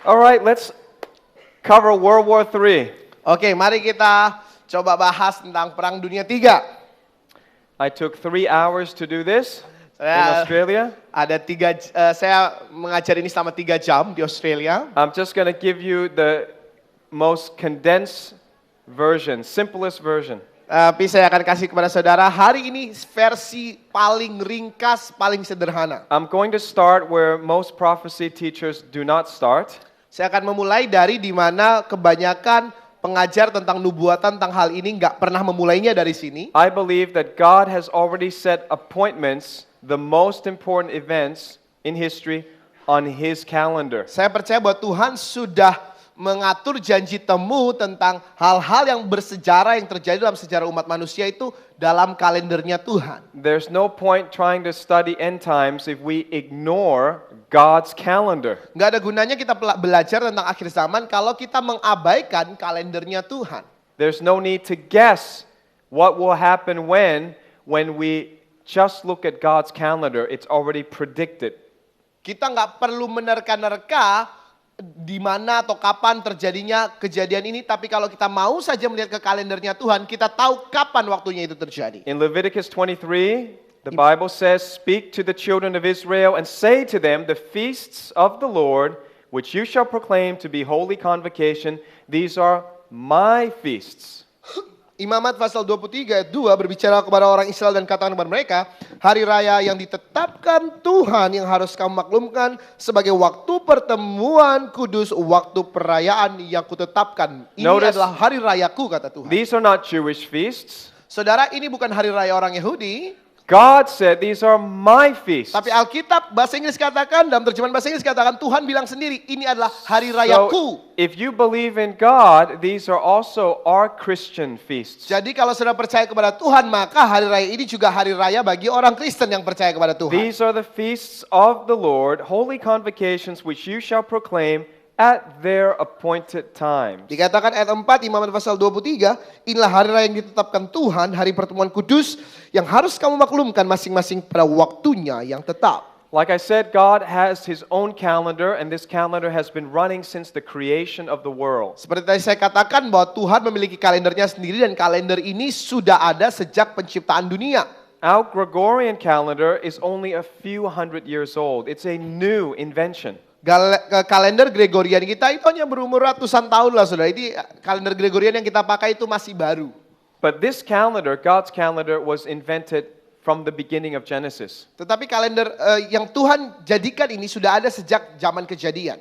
Alright, let's cover World War III. Oke, mari kita coba bahas tentang Perang Dunia III. I took 3 hours to do this in Saya Australia. saya mengajar ini selama 3 jam di Australia. I'm just going to give you the most condensed version, simplest version. Tapi saya akan kasih kepada saudara hari ini versi paling ringkas, paling sederhana. I'm going to start where most prophecy teachers do not start. Saya akan memulai dari di mana kebanyakan pengajar tentang nubuatan tentang hal ini nggak pernah memulainya dari sini. I believe that God has already set appointments, the most important events in history, on His calendar. Saya percaya bahwa Tuhan sudah mengatur janji temu tentang hal-hal yang bersejarah yang terjadi dalam sejarah umat manusia itu dalam kalendernya Tuhan. There's no point trying to study end times if we ignore God's calendar. Nggak ada gunanya kita belajar tentang akhir zaman kalau kita mengabaikan kalendernya Tuhan. There's no need to guess what will happen when we just look at God's calendar. It's already predicted. Kita nggak perlu menerka-nerka di mana atau kapan terjadinya kejadian ini, tapi kalau kita mau saja melihat ke kalendernya Tuhan, kita tahu kapan waktunya itu terjadi. In Leviticus 23, the Bible says, "Speak to the children of Israel and say to them, the feasts of the Lord, which you shall proclaim to be holy convocation, these are my feasts." Imamat pasal 23 ayat 2 berbicara kepada orang Israel dan katakan kepada mereka, hari raya yang ditetapkan Tuhan yang harus kamu maklumkan sebagai waktu pertemuan kudus, waktu perayaan yang kutetapkan. Ini adalah hari rayaku, kata Tuhan. These are not Jewish feasts. Saudara, ini bukan hari raya orang Yahudi. God said these are my feasts. Tapi Alkitab bahasa Inggris katakan, dalam terjemahan bahasa Inggris katakan, Tuhan bilang sendiri, ini adalah hari rayaku. So, if you believe in God, these are also our Christian feasts. Jadi kalau saudara percaya kepada Tuhan, maka hari raya ini juga hari raya bagi orang Kristen yang percaya kepada Tuhan. These are the feasts of the Lord, holy convocations which you shall proclaim at their appointed times. Dikatakan ayat 4 Imamat pasal 23, inilah hari raya yang ditetapkan Tuhan, hari pertemuan kudus yang harus kamu maklumkan masing-masing pada waktunya yang tetap. Like I said, God has His own calendar, and this calendar has been running since the creation of the world. Seperti tadi saya katakan bahwa Tuhan memiliki kalendernya sendiri dan kalender ini sudah ada sejak penciptaan dunia. Our Gregorian calendar is only a few hundred years old. It's a new invention. Kalender Gregorian kita itu hanya berumur ratusan tahun lah saudara. Ini kalender Gregorian yang kita pakai itu masih baru. But this calendar, God's calendar, was invented from the beginning of Genesis. Tetapi kalender yang Tuhan jadikan ini sudah ada sejak zaman Kejadian.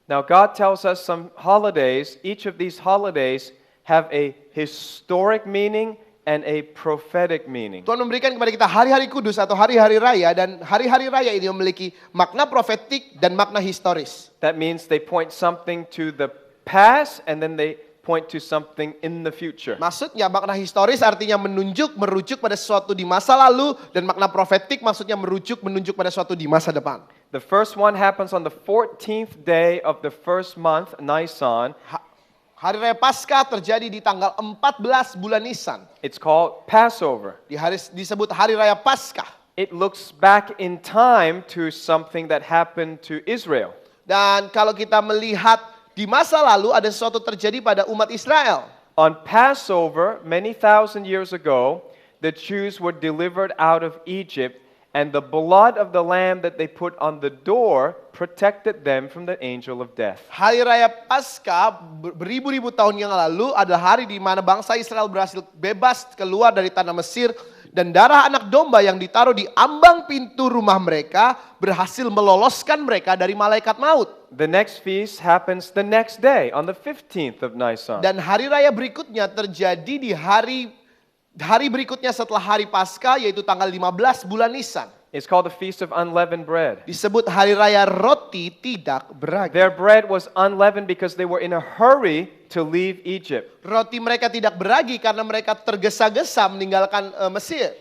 Now God tells us some holidays, each of these holidays have a historic meaning and a prophetic meaning. Tuhan memberikan kepada kita hari-hari kudus atau hari-hari raya, dan hari-hari raya ini memiliki makna profetik dan makna historis. That means they point something to the past and then they point to something in the future. Maksudnya makna historis artinya merujuk pada sesuatu di masa lalu, dan makna profetik maksudnya menunjuk pada sesuatu di masa depan. The first one happens on the 14th day of the first month, Nisan. Hari Raya Paskah terjadi di tanggal 14 bulan Nisan. It's called Passover. Disebut Hari Raya Paskah. It looks back in time to something that happened to Israel. Dan kalau kita melihat di masa lalu ada sesuatu terjadi pada umat Israel. On Passover, many thousand years ago, the Jews were delivered out of Egypt, and the blood of the lamb that they put on the door protected them from the angel of death. Hari Raya Paskah beribu-ribu tahun yang lalu adalah hari di mana bangsa Israel berhasil bebas keluar dari tanah Mesir, dan darah anak domba yang ditaruh di ambang pintu rumah mereka berhasil meloloskan mereka dari malaikat maut. The next feast happens the next day on the 15th of Nisan. Dan hari raya berikutnya terjadi di hari berikutnya setelah hari Paskah, yaitu tanggal 15 bulan Nisan. It's called the Feast of Unleavened Bread. Disebut hari raya roti tidak beragi. Their bread was unleavened because they were in a hurry to leave Egypt. Roti mereka tidak beragi karena mereka tergesa-gesa meninggalkan Mesir.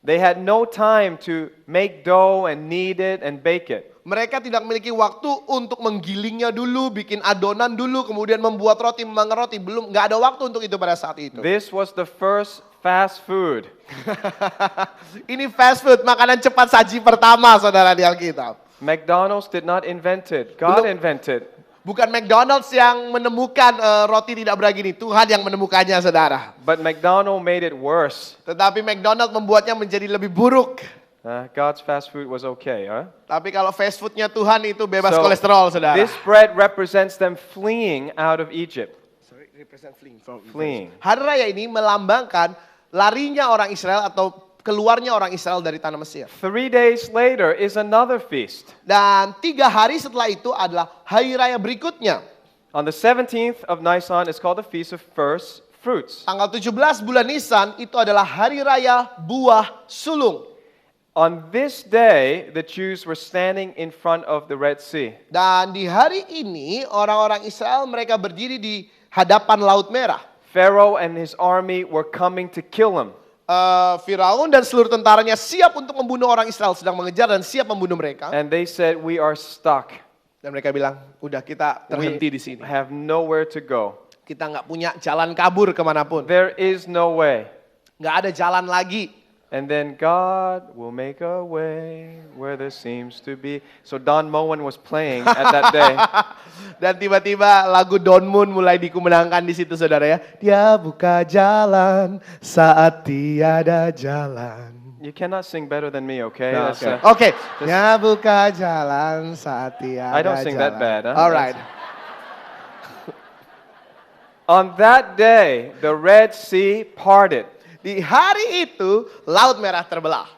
They had no time to make dough and knead it and bake it. Mereka tidak memiliki waktu untuk menggilingnya dulu, bikin adonan dulu, kemudian membuat roti, memanggang roti. Nggak ada waktu untuk itu pada saat itu. This was the first fast food. Ini fast food, makanan cepat saji pertama saudara di Alkitab. McDonald's did not invent it. God invented. Bukan McDonald's yang menemukan roti tidak beragi ini, Tuhan yang menemukannya, saudara. But McDonald made it worse. Tetapi McDonald membuatnya menjadi lebih buruk. God's fast food was okay, huh? Tapi kalau fast foodnya Tuhan itu bebas So, kolesterol, saudara. this bread represents them fleeing out of Egypt. Sorry, represent Fleeing. Hari raya ini melambangkan larinya orang Israel atau keluarnya orang Israel dari tanah Mesir. 3 days later is another feast. Dan 3 hari setelah itu adalah hari raya berikutnya. On the 17th of Nisan is called the Feast of First Fruits. Tanggal 17 bulan Nisan itu adalah hari raya buah sulung. On this day, the Jews were standing in front of the Red Sea. Dan di hari ini orang-orang Israel mereka berdiri di hadapan Laut Merah. Pharaoh and his army were coming to kill them. Firaun dan seluruh tentaranya siap untuk membunuh orang Israel, sedang mengejar dan siap membunuh mereka. And they said, "We are stuck. Dan mereka bilang, udah kita terhenti di sini. We have nowhere to go. Kita nggak punya jalan kabur kemanapun. There is no way." Nggak ada jalan lagi. And then God will make a way where there seems to be. So Don Moen was playing at that day. Dan tiba-tiba lagu Don Moon mulai dikumenangkan di situ, saudara ya. Dia buka jalan saat tiada jalan. You cannot sing better than me, okay? That's, Oke. Dia buka jalan saat tiada jalan. I don't sing that bad, huh? Alright. On that day, the Red Sea parted. Di hari itu, Laut Merah terbelah.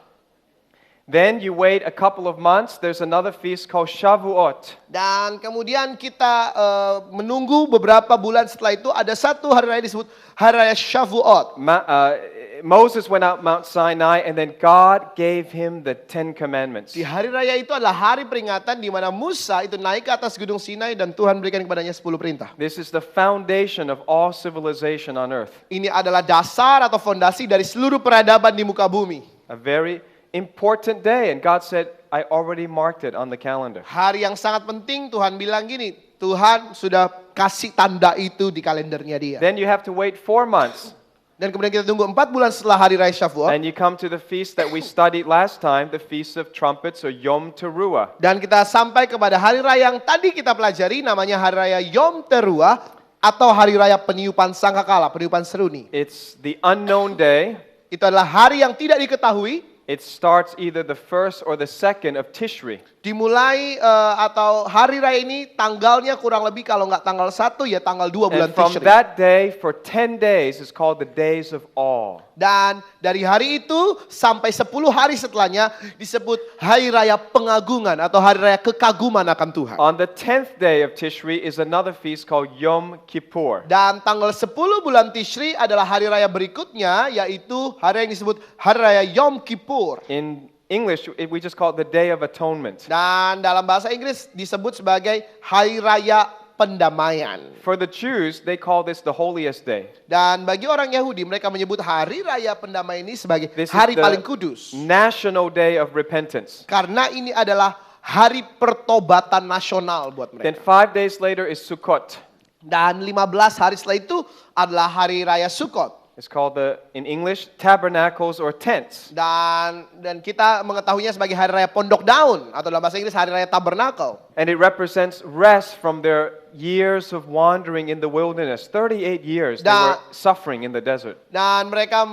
Then you wait a couple of months, there's another feast called Shavuot. Dan kemudian kita menunggu beberapa bulan setelah itu, ada satu hari raya disebut Hari Raya Shavuot. Moses went out Mount Sinai and then God gave him the 10 commandments. Di hari raya itu adalah hari peringatan di mana Musa itu naik ke atas gunung Sinai dan Tuhan berikan kepadanya 10 perintah. This is the foundation of all civilization on earth. Ini adalah dasar atau fondasi dari seluruh peradaban di muka bumi. A very important day, and God said, I already marked it on the calendar. Hari yang sangat penting, Tuhan bilang gini, Tuhan sudah kasih tanda itu di kalendernya dia. Then you have to wait 4 months. Dan kemudian kita tunggu 4 bulan setelah hari raya Shavuot. And you come to the feast that we studied last time, the Feast of Trumpets or Yom Teruah. Dan kita sampai kepada hari raya yang tadi kita pelajari, namanya hari raya Yom Teruah atau hari raya peniupan sangkakala, peniupan seruni. It's the unknown day. Itu adalah hari yang tidak diketahui. It starts either the 1st or the 2nd of Tishri. Dimulai atau hari raya ini tanggalnya kurang lebih kalau nggak tanggal 1 ya tanggal 2 bulan And from Tishri. that day for 10 days is called the Days of Awe. Dan dari hari itu sampai 10 hari setelahnya disebut hari raya pengagungan atau hari raya kekaguman akan Tuhan. On the 10th day of Tishri is another feast called Yom Kippur. Dan tanggal 10 bulan Tishri adalah hari raya berikutnya yaitu hari yang disebut hari raya Yom Kippur. In English, we just call it the Day of Atonement. Dan dalam bahasa Inggris disebut sebagai hari raya pendamaian. For the Jews, they call this the holiest day. Dan bagi orang Yahudi mereka menyebut hari raya pendamaian ini sebagai This is hari the paling kudus. National Day of Repentance. Karena ini adalah hari pertobatan nasional buat Then mereka. 5 days later is Sukkot. Dan 15 hari setelah itu adalah hari raya Sukkot. It's called in English, tabernacles or tents. Dan kita mengetahuinya sebagai hari raya pondok daun atau dalam bahasa Inggris hari raya tabernakel. And it represents rest from their years of wandering in the wilderness. 38 years they were suffering in the desert. Dan mereka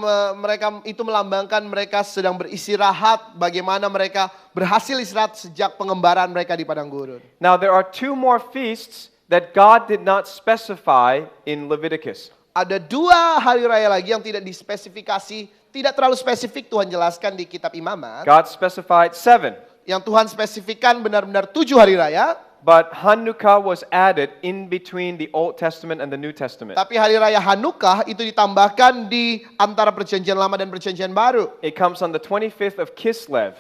itu melambangkan mereka sedang beristirahat, bagaimana mereka berhasil istirahat sejak pengembaraan mereka di padang gurun. Now there are 2 more feasts that God did not specify in Leviticus. Ada 2 hari raya lagi yang tidak dispesifikasi, tidak terlalu spesifik Tuhan jelaskan di kitab Imamat. God specified 7. Yang Tuhan spesifikkan benar-benar 7 hari raya. But Hanukkah was added in between the Old Testament and the New Testament. Tapi hari raya Hanukkah itu ditambahkan di antara perjanjian lama dan perjanjian baru. It comes on the 25th of Kislev.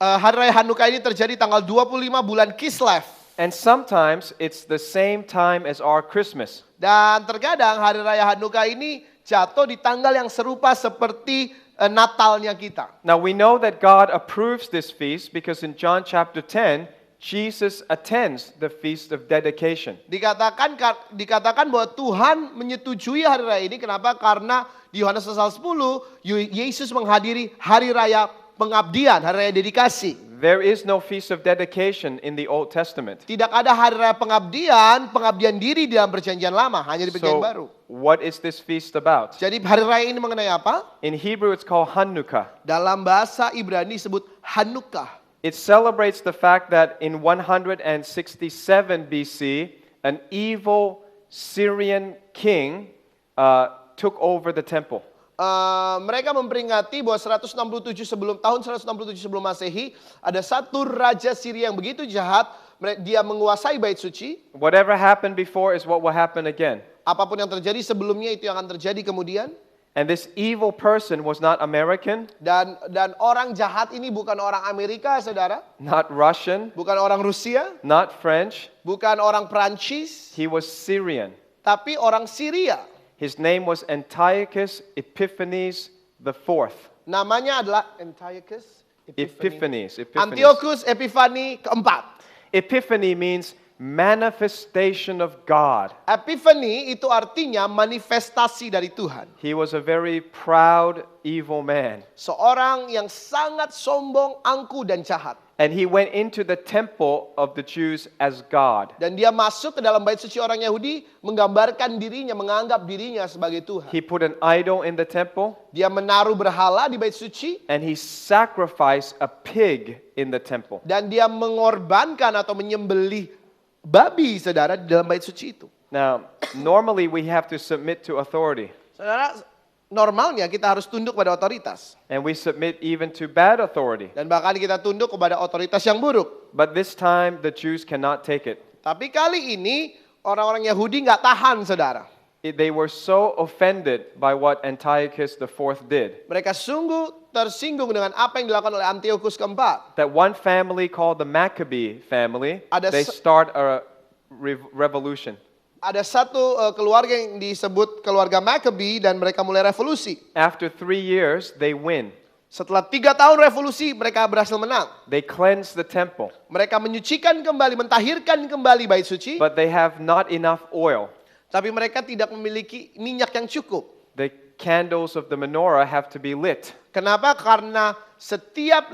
Hari raya Hanukkah ini terjadi tanggal 25 bulan Kislev. And sometimes it's the same time as our Christmas. Dan terkadang hari raya Hanukkah ini jatuh di tanggal yang serupa seperti Natalnya kita. Now we know that God approves this feast because in John chapter 10, Jesus attends the feast of dedication. Dikatakan bahwa Tuhan menyetujui hari raya ini. Kenapa? Karena di Yohanes pasal 10, Yesus menghadiri hari raya pengabdian, hari raya dedikasi. There is no feast of dedication in the Old Testament. Tidak ada hari raya pengabdian diri di dalam perjanjian lama, hanya di perjanjian baru. So, what is this feast about? Jadi hari raya ini mengenai apa? In Hebrew, it's called Hanukkah. Dalam bahasa Ibrani disebut Hanukkah. It celebrates the fact that in 167 BC, an evil Syrian king took over the temple. Mereka memperingati bahwa tahun 167 sebelum Masehi, ada satu raja Syria yang begitu jahat, dia menguasai bait suci. Whatever happened before is what will happen again. Apapun yang terjadi sebelumnya itu yang akan terjadi kemudian. And this evil person was not American, Dan orang jahat ini bukan orang Amerika, saudara, not Russian, bukan orang Rusia, not French. bukan orang Prancis, He was Syrian. tapi orang Syria. His name was Antiochus Epiphanes IV. Namanya adalah Antiochus Epiphanes. Antiochus Epifani keempat. Epiphany means manifestation of God. Epiphany itu artinya manifestasi dari Tuhan. He was a very proud, evil man. Seorang yang sangat sombong, angkuh dan jahat. And he went into the temple of the Jews as God. Dan dia masuk ke dalam bait suci orang Yahudi, menggambarkan dirinya, menganggap dirinya sebagai Tuhan. He put an idol in the temple Dia menaruh berhala di bait suci, and he sacrificed a pig in the temple. dan dia mengorbankan atau menyembelih babi, saudara, di dalam bait suci itu. Now, normally we have to submit to authority. Saudara, normalnya kita harus tunduk pada otoritas. And we submit even to bad authority. Dan bahkan kita tunduk kepada otoritas yang buruk. But this time the Jews cannot take it. Tapi kali ini orang-orang Yahudi nggak tahan, saudara. They were so offended by what Antiochus IV did Mereka sungguh tersinggung dengan apa yang dilakukan oleh Antiochus keempat. that one family called the Maccabee family, Ada they start a revolution. Ada satu keluarga yang disebut keluarga Maccabee dan mereka mulai revolusi. After 3 years, they win. Setelah 3 tahun revolusi, mereka berhasil menang. They cleanse the temple, Mereka menyucikan kembali, mentahirkan kembali bait suci. but they have not enough oil. Tapi mereka tidak memiliki minyak yang cukup. The candles of the menorah have to be lit. Kenapa? Karena setiap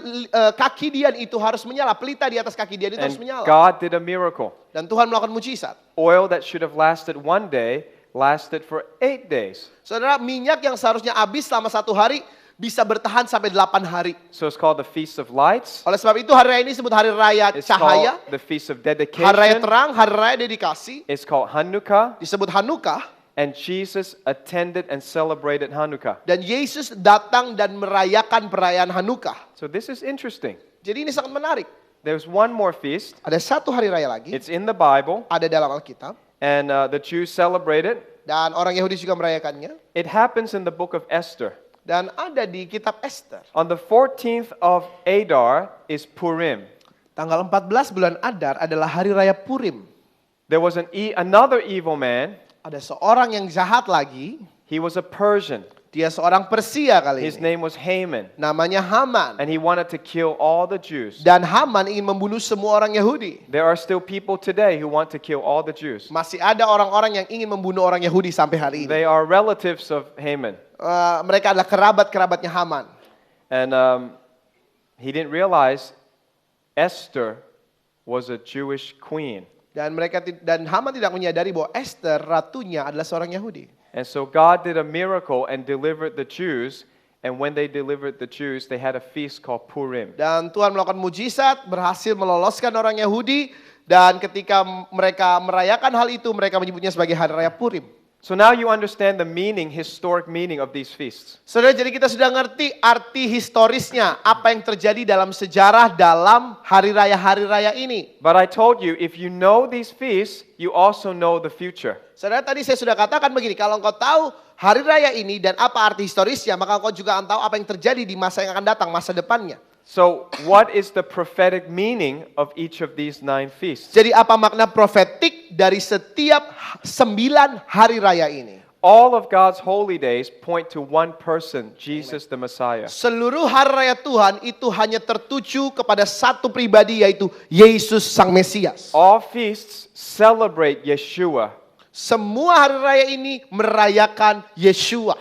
kaki dian itu harus menyala. Pelita di atas kaki dian itu harus And menyala. God did a miracle. Dan Tuhan melakukan mujizat. Oil that should have lasted 1 day lasted for 8 days. Saudara, minyak yang seharusnya habis selama 1 hari bisa bertahan sampai 8 hari. So it's called the Feast of Lights. Oleh sebab itu hari raya ini disebut hari raya It's cahaya, called the Feast of hari raya Dedication. terang, hari raya dedikasi, It's called Hanukkah. disebut Hanukkah. And Jesus attended and celebrated Hanukkah. Dan Yesus datang dan merayakan perayaan Hanukkah. So this is interesting. Jadi ini sangat menarik. There's one more feast. Ada satu hari raya lagi, It's in the Bible. ada dalam Alkitab. And the Jews celebrate it. Dan orang Yahudi juga merayakannya. It happens in the book of Esther. Dan ada di kitab Esther. On the 14th of Adar is Purim. Tanggal 14 bulan Adar adalah hari raya Purim. There was another evil man. Ada seorang yang jahat lagi. He was a Persian. Dia seorang Persia kali His ini. name was Haman. Namanya Haman. And he wanted to kill all the Jews. Dan Haman ingin membunuh semua orang Yahudi. There are still people today who want to kill all the Jews. Masih ada orang-orang yang ingin membunuh orang Yahudi sampai hari ini. They are relatives of Haman. Mereka adalah kerabat-kerabatnya Haman. And he didn't realize Esther was a Jewish queen. Dan Haman tidak menyadari bahwa Esther ratunya adalah seorang Yahudi. And so God did a miracle and delivered the Jews. And when they delivered the Jews, they had a feast called Purim. Dan Tuhan melakukan mujizat, berhasil meloloskan orang Yahudi. Dan ketika mereka merayakan hal itu, mereka menyebutnya sebagai hari raya Purim. So now you understand the historic meaning of these feasts. Saudara, jadi kita sudah ngerti arti historisnya, apa yang terjadi dalam sejarah dalam hari raya ini. But I told you, if you know these feasts, you also know the future. Saudara, tadi saya sudah katakan begini, kalau engkau tahu hari raya ini dan apa arti historisnya, maka engkau juga akan tahu apa yang terjadi di masa yang akan datang, masa depannya. So what is the prophetic meaning of each of these 9 feasts? Jadi apa makna profetik dari setiap 9 hari raya ini? All of God's holy days point to one person, Jesus the Messiah. Seluruh hari raya Tuhan itu hanya tertuju kepada satu pribadi, yaitu Yesus Sang Mesias. All feasts celebrate Yeshua. Semua hari raya ini merayakan Yeshua.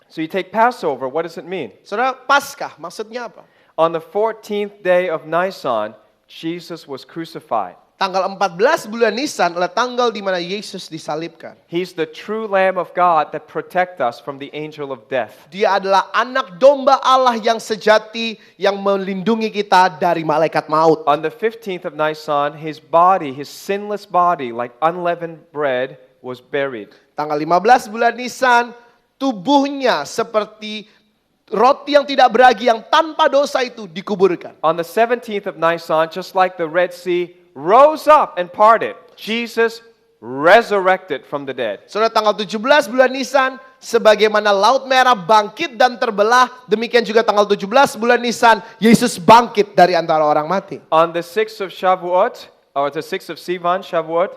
So you take Passover, what does it mean? Saudara, Paskah maksudnya apa? On the 14th day of Nisan, Jesus was crucified. Tanggal 14 bulan Nisan adalah tanggal di mana Yesus disalibkan. He's the true Lamb of God that protect us from the angel of death. Dia adalah anak domba Allah yang sejati yang melindungi kita dari malaikat maut. On the 15th of Nisan, his body, his sinless body, like unleavened bread, was buried. Tanggal 15 bulan Nisan, tubuhnya seperti roti yang tidak beragi yang tanpa dosa itu dikuburkan. On the 17th of Nisan, just like the Red Sea rose up and parted, Jesus resurrected from the dead. Saudara, tanggal 17 bulan Nisan, sebagaimana Laut Merah bangkit dan terbelah, demikian juga tanggal 17 bulan Nisan, Yesus bangkit dari antara orang mati. On the 6th of Shavuot, or the 6th of Sivan, Shavuot,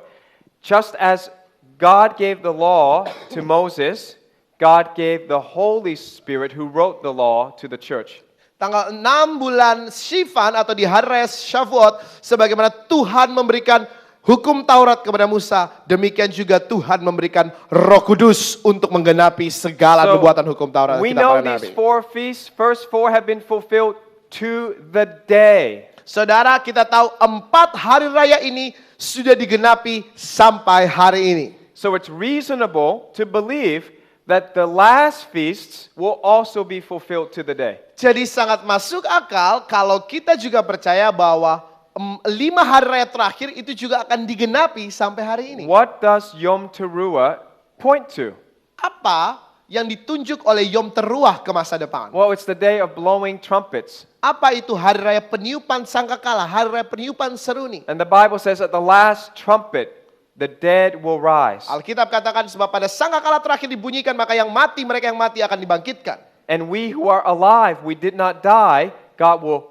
just as God gave the law to Moses, God gave the Holy Spirit who wrote the law to the church. Tanggal 6 bulan Sivan atau di hari raya Shavuot, sebagaimana Tuhan memberikan hukum Taurat kepada Musa, demikian juga Tuhan memberikan Roh Kudus untuk menggenapi segala nubuatan hukum Taurat we kita know para these nabi. four feasts, first four have been fulfilled to the day. Saudara, kita tahu 4 hari raya ini sudah digenapi sampai hari ini. So it's reasonable to believe that the last feasts will also be fulfilled to the day. Jadi sangat masuk akal kalau kita juga percaya bahwa 5 hari raya terakhir itu juga akan digenapi sampai hari ini. What does Yom Teruah point to? Apa yang ditunjuk oleh Yom Teruah ke masa depan? Well, it's the day of blowing trumpets. Apa itu hari raya peniupan sangkakala, hari raya peniupan seruni? And the Bible says at the last trumpet, the dead will rise. Alkitab katakan sebab pada sangkakala terakhir dibunyikan maka mereka yang mati akan dibangkitkan. And we who are alive, we did not die, God will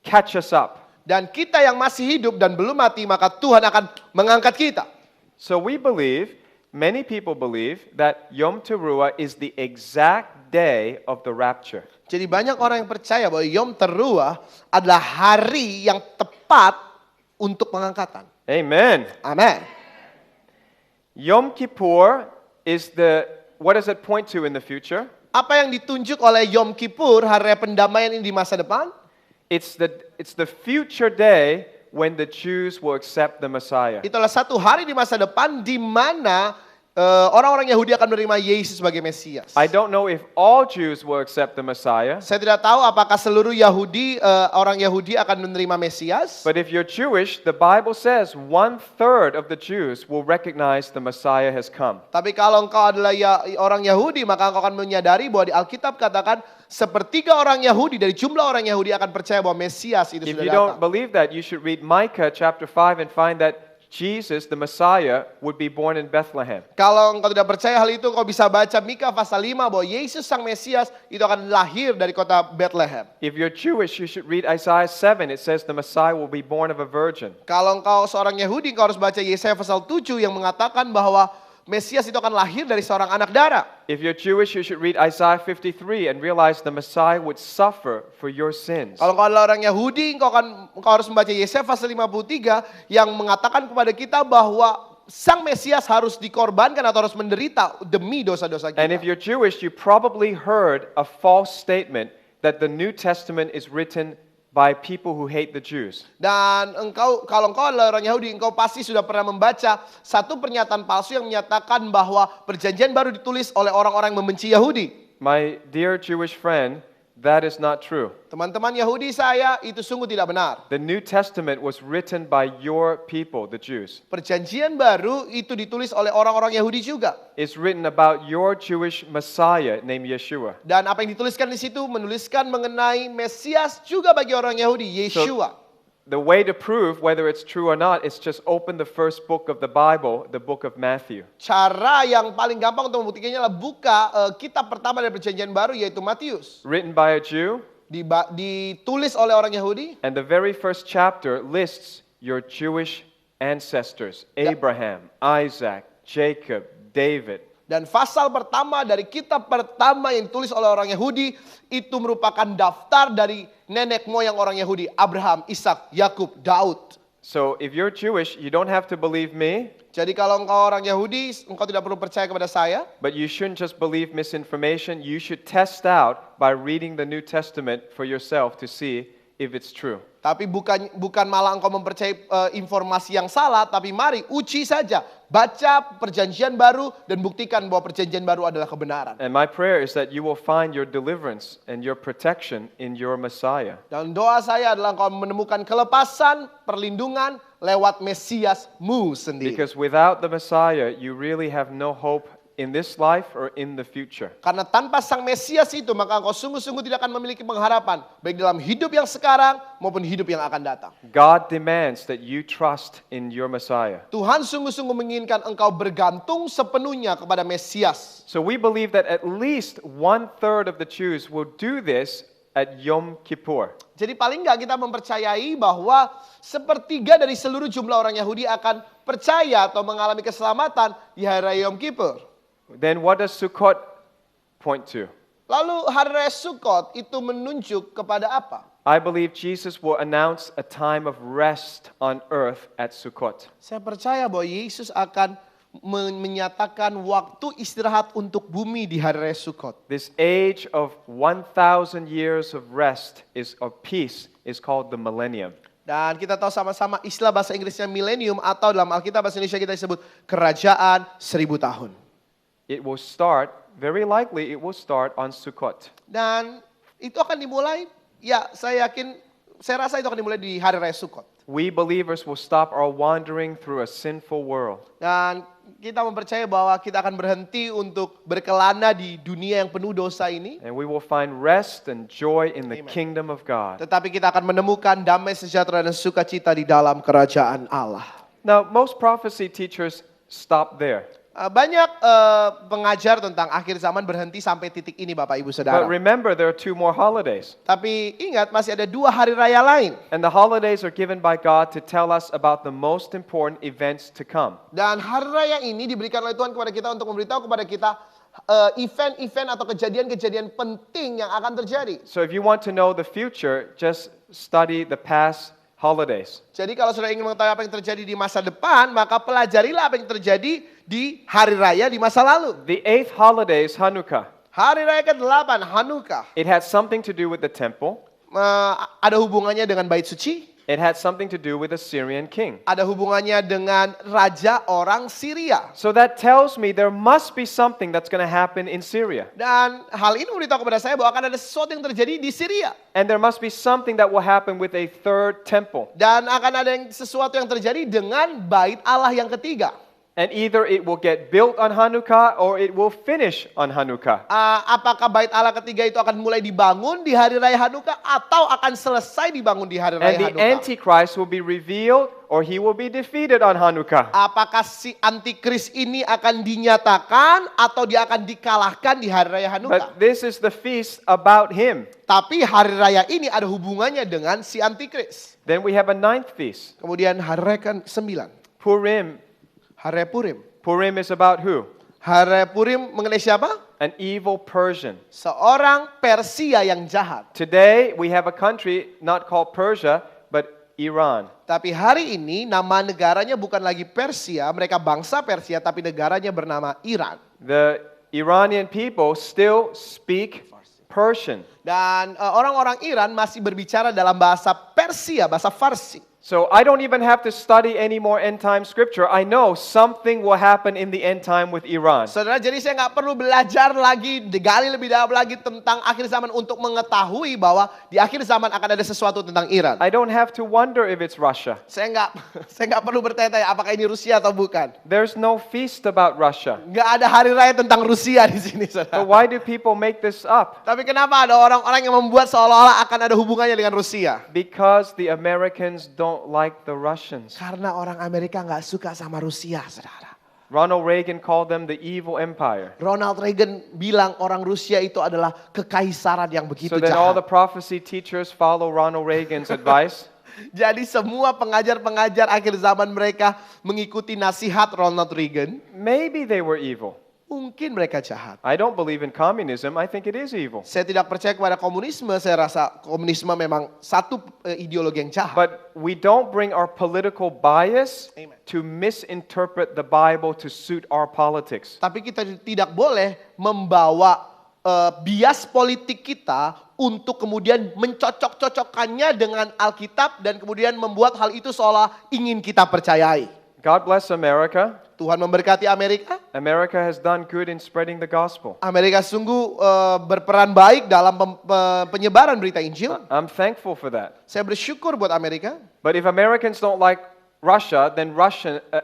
catch us up. Dan kita yang masih hidup dan belum mati maka Tuhan akan mengangkat kita. So we believe, many people believe that Yom Teruah is the exact day of the rapture. Jadi banyak orang yang percaya bahwa Yom Teruah adalah hari yang tepat untuk pengangkatan. Amen. Amin. Yom Kippur is what does it point to in the future? Apa yang ditunjuk oleh Yom Kippur, hari raya pendamaian ini di masa depan? It's the future day when the Jews will accept the Messiah. Itulah satu hari di masa depan di mana orang-orang Yahudi akan menerima Yesus sebagai Mesias. I don't know if all Jews will accept the Messiah, Saya tidak tahu apakah seluruh orang Yahudi akan menerima Mesias. but if you're Jewish, the Bible says 1/3 of the Jews will recognize the Messiah has come. Tapi kalau engkau adalah orang Yahudi, maka engkau akan menyadari bahwa di Alkitab katakan sepertiga orang Yahudi dari jumlah orang Yahudi akan percaya bahwa Mesias itu If sudah you don't datang. believe that, you should read Micah chapter 5 and find that Jesus, the Messiah, would be born in Bethlehem. Kalau engkau tidak percaya hal itu, engkau bisa baca Mika pasal 5 bahwa Yesus sang Mesias itu akan lahir dari kota Bethlehem. If you're Jewish, you should read Isaiah 7. It says the Messiah will be born of a virgin. Kalau engkau seorang Yahudi, engkau harus baca Yesaya pasal 7 yang mengatakan bahwa Mesias itu akan lahir dari seorang anak darah. If you're Jewish, you should read Isaiah 53 and realize the Messiah would suffer for your sins. Kalau engkau adalah orang Yahudi, engkau harus membaca Yesaya pasal 53 yang mengatakan kepada kita bahwa sang Mesias harus dikorbankan atau harus menderita demi dosa-dosa kita. And if you're Jewish, you probably heard a false statement that the New Testament is written by people who hate the Jews. Dan kalau engkau adalah orang Yahudi, engkau pasti sudah pernah membaca satu pernyataan palsu yang menyatakan bahwa perjanjian baru ditulis oleh orang-orang yang membenci Yahudi. My dear Jewish friend, that is not true. Teman-teman Yahudi saya, itu sungguh tidak benar. The New Testament was written by your people, the Jews. Perjanjian baru itu ditulis oleh orang-orang Yahudi juga. It's written about your Jewish Messiah named Yeshua. Dan apa yang dituliskan di situ menuliskan mengenai Mesias juga bagi orang Yahudi, Yeshua. The way to prove whether it's true or not is just open the first book of the Bible, the book of Matthew. Cara yang paling gampang untuk membuktikannya adalah buka kitab pertama dari perjanjian baru yaitu Matius. Written by a Jew, Ditulis oleh orang Yahudi. and the very first chapter lists your Jewish ancestors, Abraham, Isaac, Jacob, David. Dan pasal pertama dari kitab pertama yang ditulis oleh orang Yahudi itu merupakan daftar dari nenek moyang orang Yahudi, Abraham, Ishak, Yakub, Daud. So if you're Jewish, you don't have to believe me, Jadi kalau engkau orang Yahudi, engkau tidak perlu percaya kepada saya. but you shouldn't just believe misinformation. You should test out by reading the New Testament for yourself to see if it's true. Tapi bukan malah engkau mempercayai informasi yang salah, tapi mari uji saja. Baca perjanjian baru dan buktikan bahwa perjanjian baru adalah kebenaran. And my prayer is that you will find your deliverance and your protection in your Messiah. Dan doa saya adalah engkau menemukan kelepasan, perlindungan lewat Mesiasmu sendiri. Because without the Messiah, you really have no hope in this life or in the future. Karena tanpa sang Mesias itu, maka engkau sungguh-sungguh tidak akan memiliki pengharapan. Baik dalam hidup yang sekarang maupun hidup yang akan datang. God demands that you trust in your Messiah. Tuhan sungguh-sungguh menginginkan engkau bergantung sepenuhnya kepada Mesias. So we believe that at least 1/3 of the Jews will do this at Yom Kippur. Jadi paling enggak kita mempercayai bahwa sepertiga dari seluruh jumlah orang Yahudi akan percaya atau mengalami keselamatan di hari raya Yom Kippur. Then what does Sukkot point to? Lalu hari raya Sukkot itu menunjuk kepada apa? I believe Jesus will announce a time of rest on earth at Sukkot. Saya percaya bahwa Yesus akan menyatakan waktu istirahat untuk bumi di hari raya Sukkot. This age of 1,000 years of rest of peace is called the millennium. Dan kita tahu sama-sama istilah bahasa Inggrisnya millennium atau dalam Alkitab bahasa Indonesia kita sebut kerajaan 1000 tahun. It will start, very likely it will start on Sukkot. Dan itu akan dimulai, ya saya rasa itu akan dimulai di hari raya Sukkot. We believers will stop our wandering through a sinful world. Dan kita mempercayai bahwa kita akan berhenti untuk berkelana di dunia yang penuh dosa ini. And we will find rest and joy in the Amen. kingdom of God. Tetapi kita akan menemukan damai sejahtera dan sukacita di dalam kerajaan Allah. Now, most prophecy teachers stop there. Banyak pengajar tentang akhir zaman berhenti sampai titik ini Bapak Ibu But Saudara. remember, there are 2 more holidays. Tapi ingat masih ada 2 hari raya lain. And the holidays are given by God to tell us about the most important events to come. Dan hari raya ini diberikan oleh Tuhan kepada kita untuk memberitahu kepada kita event-event atau kejadian-kejadian penting yang akan terjadi. So if you want to know the future, just study the past holidays. Jadi kalau saudara ingin mengetahui apa yang terjadi di masa depan, maka pelajarilah apa yang terjadi di hari raya di masa lalu. The 8th holiday is Hanukkah. Hari raya ke-8, Hanukkah. It had something to do with the temple. Ada hubungannya dengan bait suci. It had something to do with the Syrian king. Ada hubungannya dengan raja orang Syria. So that tells me there must be something that's going to happen in Syria. Dan hal ini memberitahu kepada saya bahwa akan ada sesuatu yang terjadi di Syria. And there must be something that will happen with a 3rd temple. Dan akan ada sesuatu yang terjadi dengan bait Allah yang ketiga. And either it will get built on Hanukkah or it will finish on Hanukkah. Apakah bait Allah ketiga itu akan mulai dibangun di hari raya Hanukkah atau akan selesai dibangun di hari raya And the Hanukkah? Antichrist will be revealed or he will be defeated on Hanukkah. Apakah si antikris ini akan dinyatakan atau dia akan dikalahkan di hari raya Hanukkah? But this is the feast about him. Tapi hari raya ini ada hubungannya dengan si antikris. Then we have a 9th feast, Kemudian hari raya ke-9, Purim. hari raya Purim. Purim is about who? Hari raya Purim mengenai siapa? An evil Persian. Seorang Persia yang jahat. Today we have a country not called Persia but Iran. Tapi hari ini nama negaranya bukan lagi Persia, mereka bangsa Persia tapi negaranya bernama Iran. The Iranian people still speak Persian. Dan orang-orang Iran masih berbicara dalam bahasa Persia, bahasa Farsi. So I don't even have to study any more end time scripture. I know something will happen in the end time with Iran. Saudara, jadi saya nggak perlu belajar lagi, digali lebih dalam lagi tentang akhir zaman untuk mengetahui bahwa di akhir zaman akan ada sesuatu tentang Iran. I don't have to wonder if it's Russia. Saya nggak perlu bertanya-tanya apakah ini Rusia atau bukan. There's no feast about Russia. Nggak ada hari raya tentang Rusia di sini, But saudara. why do people make this up? Tapi kenapa ada orang-orang yang membuat seolah-olah akan ada hubungannya dengan Rusia? Because the Americans don't like the Russians. Karena orang Amerika nggak suka sama Rusia, saudara. Ronald Reagan called them the evil empire. Ronald Reagan bilang orang Rusia itu adalah kekaisaran yang begitu So then all the jahat. prophecy teachers follow Ronald Reagan's advice. Jadi semua pengajar-pengajar akhir zaman mereka mengikuti nasihat Ronald Reagan. Maybe they were evil. Mungkin mereka jahat. I don't believe in communism. I think it is evil. Saya tidak percaya kepada komunisme. Saya rasa komunisme memang satu ideologi yang jahat. But we don't bring our political bias Amen. to misinterpret the Bible to suit our politics. Tapi kita tidak boleh membawa bias politik kita untuk kemudian mencocok-cocokkannya dengan Alkitab dan kemudian membuat hal itu seolah ingin kita percayai. God bless America. Tuhan memberkati Amerika. America has done good in spreading the gospel. Amerika sungguh berperan baik dalam penyebaran berita Injil. I'm thankful for that. Saya bersyukur buat Amerika. But if Americans don't like Russia, then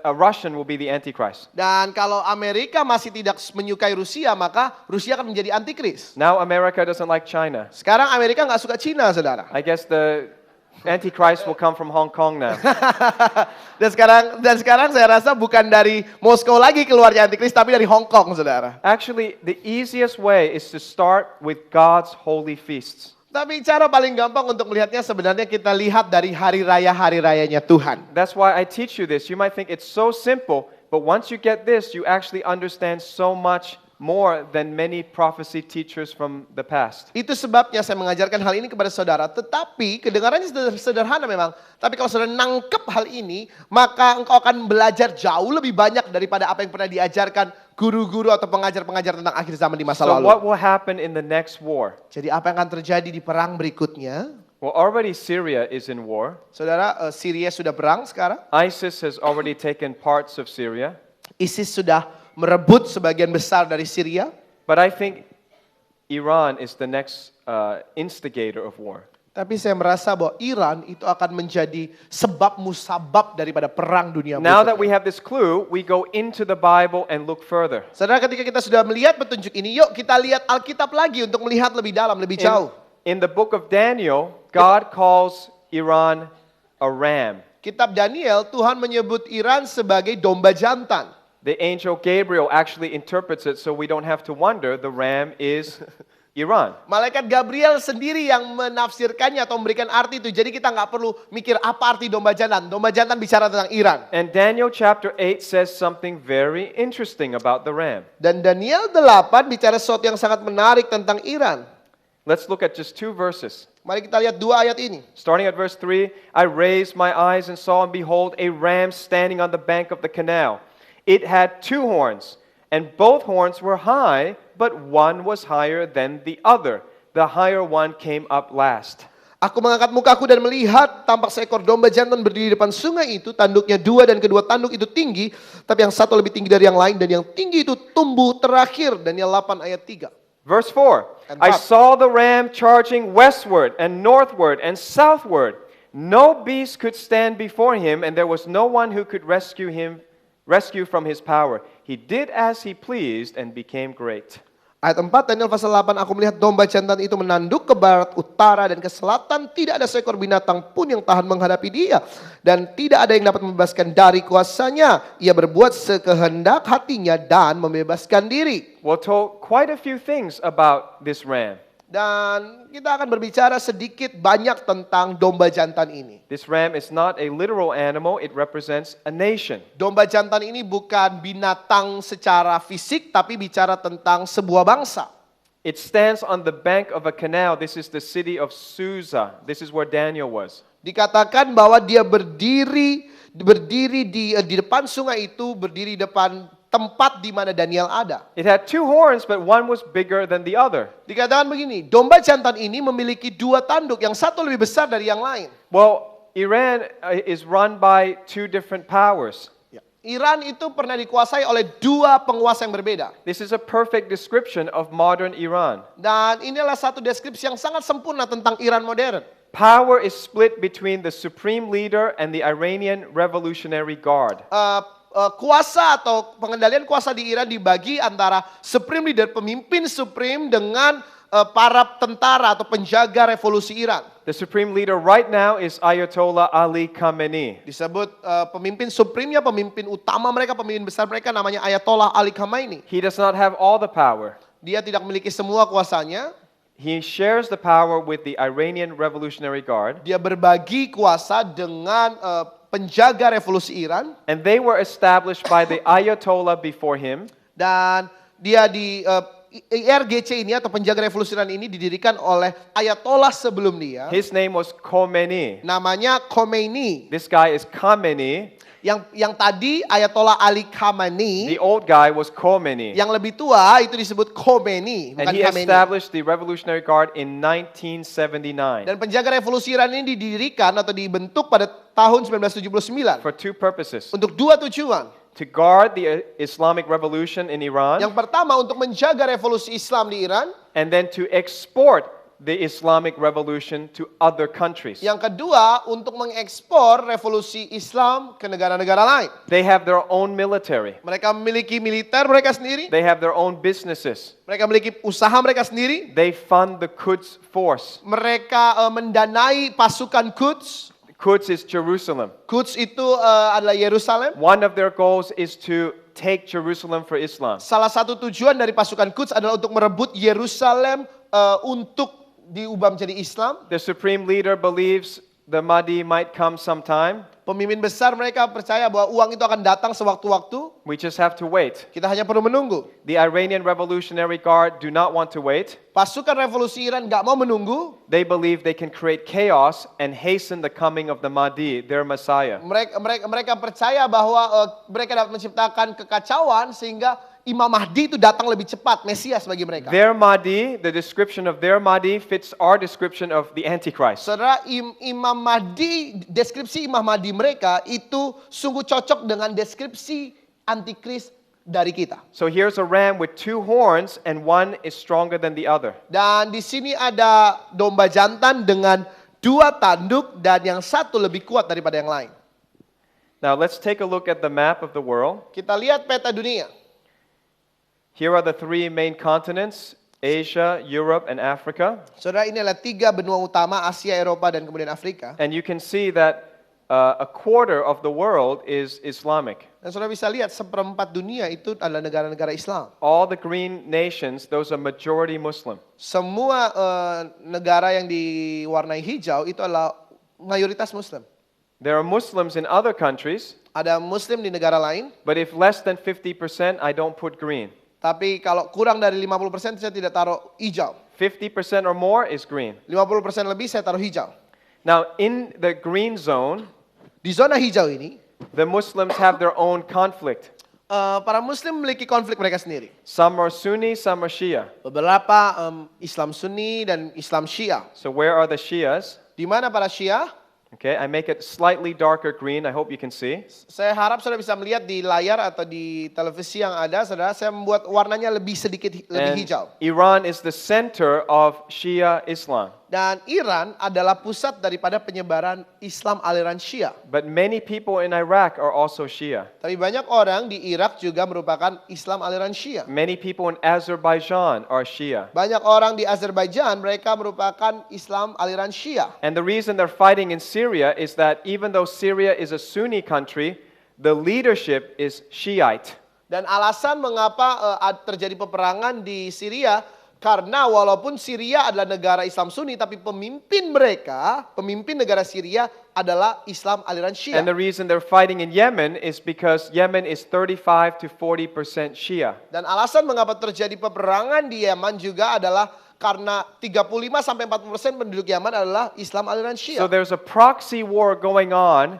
a Russian will be the Antichrist. Dan kalau Amerika masih tidak menyukai Rusia, maka Rusia akan menjadi antikris. Now America doesn't like China. Sekarang Amerika nggak suka Cina, saudara. I guess the Antichrist will come from Hong Kong now. dan sekarang saya rasa bukan dari Moskow lagi keluarnya antikris, tapi dari Hong Kong, saudara. Actually, the easiest way is to start with God's holy feasts. Tapi cara paling gampang untuk melihatnya sebenarnya kita lihat dari hari rayanya Tuhan. That's why I teach you this. You might think it's so simple, but once you get this, you actually understand so much more than many prophecy teachers from the past. Itu sebabnya saya mengajarkan hal ini kepada saudara. Tetapi kedengarannya sederhana memang. Tapi kalau saudara nangkep hal ini, maka engkau akan belajar jauh lebih banyak daripada apa yang pernah diajarkan guru-guru atau pengajar-pengajar tentang akhir zaman di masa So lalu. what will happen in the next war? Jadi apa yang akan terjadi di perang berikutnya? Well, already Syria is in war. Saudara, Syria sudah perang sekarang. ISIS has already taken parts of Syria. ISIS sudah merebut sebagian besar dari Syria. But I think Iran is the next instigator of war. Tapi saya merasa bahwa Iran itu akan menjadi sebab musabab daripada perang dunia Now that we berikutnya. have this clue, we go into the Bible and look further. Saudara, ketika kita sudah melihat petunjuk ini, yuk kita lihat Alkitab lagi untuk melihat lebih dalam, lebih jauh. In the book of Daniel, God calls Iran a ram. Kitab Daniel, Tuhan menyebut Iran sebagai domba jantan. The angel Gabriel actually interprets it so we don't have to wonder the ram is Iran. Malaikat Gabriel sendiri yang menafsirkannya atau memberikan arti itu. Jadi kita nggak perlu mikir apa arti domba jantan. Domba jantan bicara tentang Iran. And Daniel chapter 8 says something very interesting about the ram. Dan Daniel 8 bicara sesuatu yang sangat menarik tentang Iran. Let's look at just 2 verses. Mari kita lihat 2 ayat ini. Starting at verse 3, I raised my eyes and saw and behold a ram standing on the bank of the canal. It had 2 horns, and both horns were high, but one was higher than the other. The higher one came up last. Aku mengangkat mukaku dan melihat tampak seekor domba jantan berdiri di depan sungai itu. Tanduknya 2 dan kedua tanduk itu tinggi, tapi yang satu lebih tinggi dari yang lain, dan yang tinggi itu tumbuh terakhir. Daniel 8 ayat 3. Verse 4, I saw the ram charging westward and northward and southward. No beast could stand before him, and there was no one who could rescue from his power. He did as he pleased and became great. Ayat 4, Daniel pasal 8, aku melihat domba jantan itu menanduk ke barat, utara, dan ke selatan. Tidak ada seekor binatang pun yang tahan menghadapi dia. Dan tidak ada yang dapat membebaskan dari kuasanya. Ia berbuat sekehendak hatinya dan membebaskan diri. We're told quite a few things about this ram. Dan kita akan berbicara sedikit banyak tentang domba jantan ini. This ram is not a literal animal, it represents a nation. Domba jantan ini bukan binatang secara fisik, tapi bicara tentang sebuah bangsa. It stands on the bank of a canal. This is the city of Susa. This is where Daniel was. Dikatakan bahwa dia berdiri di depan sungai itu, berdiri di depan tempat di mana Daniel ada. It had 2 horns, but one was bigger than the other. Dikatakan begini, domba jantan ini memiliki 2 tanduk, yang satu lebih besar dari yang lain. Well, Iran is run by 2 different powers. Iran itu pernah dikuasai oleh 2 penguasa yang berbeda. This is a perfect description of modern Iran. Dan inilah satu deskripsi yang sangat sempurna tentang Iran modern. Power is split between the supreme leader and the Iranian Revolutionary Guard. Kuasa atau pengendalian kuasa di Iran dibagi antara supreme leader, pemimpin supreme dengan para tentara atau penjaga revolusi Iran. The supreme leader right now is Ayatollah Ali Khamenei. Disebut pemimpin supremenya, pemimpin utama mereka, pemimpin besar mereka namanya Ayatollah Ali Khamenei. He does not have all the power. Dia tidak memiliki semua kuasanya. He shares the power with the Iranian Revolutionary Guard. Dia berbagi kuasa dengan penjaga revolusi Iran. And they were established by the Ayatollah before him. Dan dia di IRGC ini atau penjaga revolusi Iran ini didirikan oleh Ayatollah sebelum dia. His name was Khomeini. Namanya Khomeini. This guy is Khamenei. Yang tadi Ayatollah Ali Khamenei, The old guy was Khomeini. yang lebih tua itu disebut Khomeini, And bukan he Khamenei. established the Revolutionary Guard in 1979 Dan penjaga revolusi Iran ini didirikan atau dibentuk pada tahun 1979 for two purposes. untuk dua tujuan. To guard the Islamic Revolution in Iran, Yang pertama untuk menjaga revolusi Islam di Iran, and then to export the Islamic Revolution to other countries. yang kedua untuk mengekspor revolusi Islam ke negara-negara lain. They have their own military. Mereka memiliki militer mereka sendiri, They have their own businesses. mereka memiliki usaha mereka sendiri, They fund the Quds force. mereka mendanai pasukan Quds. Quds is Jerusalem. Quds itu adalah Yerusalem. One of their goals is to take Jerusalem for Islam. Salah satu tujuan dari pasukan Quds adalah untuk merebut Yerusalem untuk diubah menjadi Islam. The supreme leader believes the Mahdi might come sometime. Pemimpin besar mereka percaya bahwa uang itu akan datang sewaktu-waktu. We just have to wait. Kita hanya perlu menunggu. The Iranian Revolutionary Guard do not want to wait. Pasukan revolusi Iran nggak mau menunggu. They believe they can create chaos and hasten the coming of the Mahdi, their Messiah. Mereka percaya bahwa mereka dapat menciptakan kekacauan sehingga Imam Mahdi itu datang lebih cepat, Mesias bagi mereka. Their Mahdi, the description of their Mahdi fits our description of the Antichrist. Saudara, Imam Mahdi, deskripsi Imam Mahdi mereka itu sungguh cocok dengan deskripsi antikris dari kita. So here's a ram with two horns and one is stronger than the other. Dan di sini ada domba jantan dengan dua tanduk dan yang satu lebih kuat daripada yang lain. Now let's take a look at the map of the world. Kita lihat peta dunia. Here are the three main continents, Asia, Europe, and Africa. Saudara, ini adalah tiga benua utama, Asia, Eropa, dan kemudian Afrika. And you can see that a quarter of the world is Islamic. Dan saudara bisa lihat seperempat dunia itu adalah negara-negara Islam. All the green nations, those are majority Muslim. Semua negara yang diwarnai hijau itu adalah mayoritas Muslim. There are Muslims in other countries, Ada Muslim di negara lain, but if less than 50%, I don't put green. tapi kalau kurang dari 50% saya tidak taruh hijau. 50% or more is green. 50% lebih saya taruh hijau. Now, in the green zone, Di zona hijau ini, the Muslims have their own conflict. para Muslim memiliki konflik mereka sendiri. Some are Sunni, some are Shia. Beberapa Islam Sunni dan Islam Syiah. So where are the Shias? Di mana para Syiah? Okay, I make it slightly darker green. I hope you can see. Saya harap saudara bisa melihat di layar atau di televisi yang ada, saudara. Saya membuat warnanya lebih sedikit lebih And hijau. Iran is the center of Shia Islam. Dan Iran adalah pusat daripada penyebaran Islam aliran Syiah. But many people in Iraq are also Shia. Tapi banyak orang di Irak juga merupakan Islam aliran Syiah. Many people in Azerbaijan are Shia. Banyak orang di Azerbaijan mereka merupakan Islam aliran Syiah. And the reason they're fighting in Syria is that even though Syria is a Sunni country, the leadership is Shiite. Dan alasan mengapa terjadi peperangan di Syria karena walaupun Syria adalah negara Islam Sunni tapi pemimpin mereka, pemimpin negara Syria adalah Islam aliran Syiah. And the reason they're fighting in Yemen is because Yemen is 35 to 40% Shia. Dan alasan mengapa terjadi peperangan di Yaman juga adalah karena 35 sampai 40% penduduk Yaman adalah Islam aliran Syiah. So there's a proxy war going on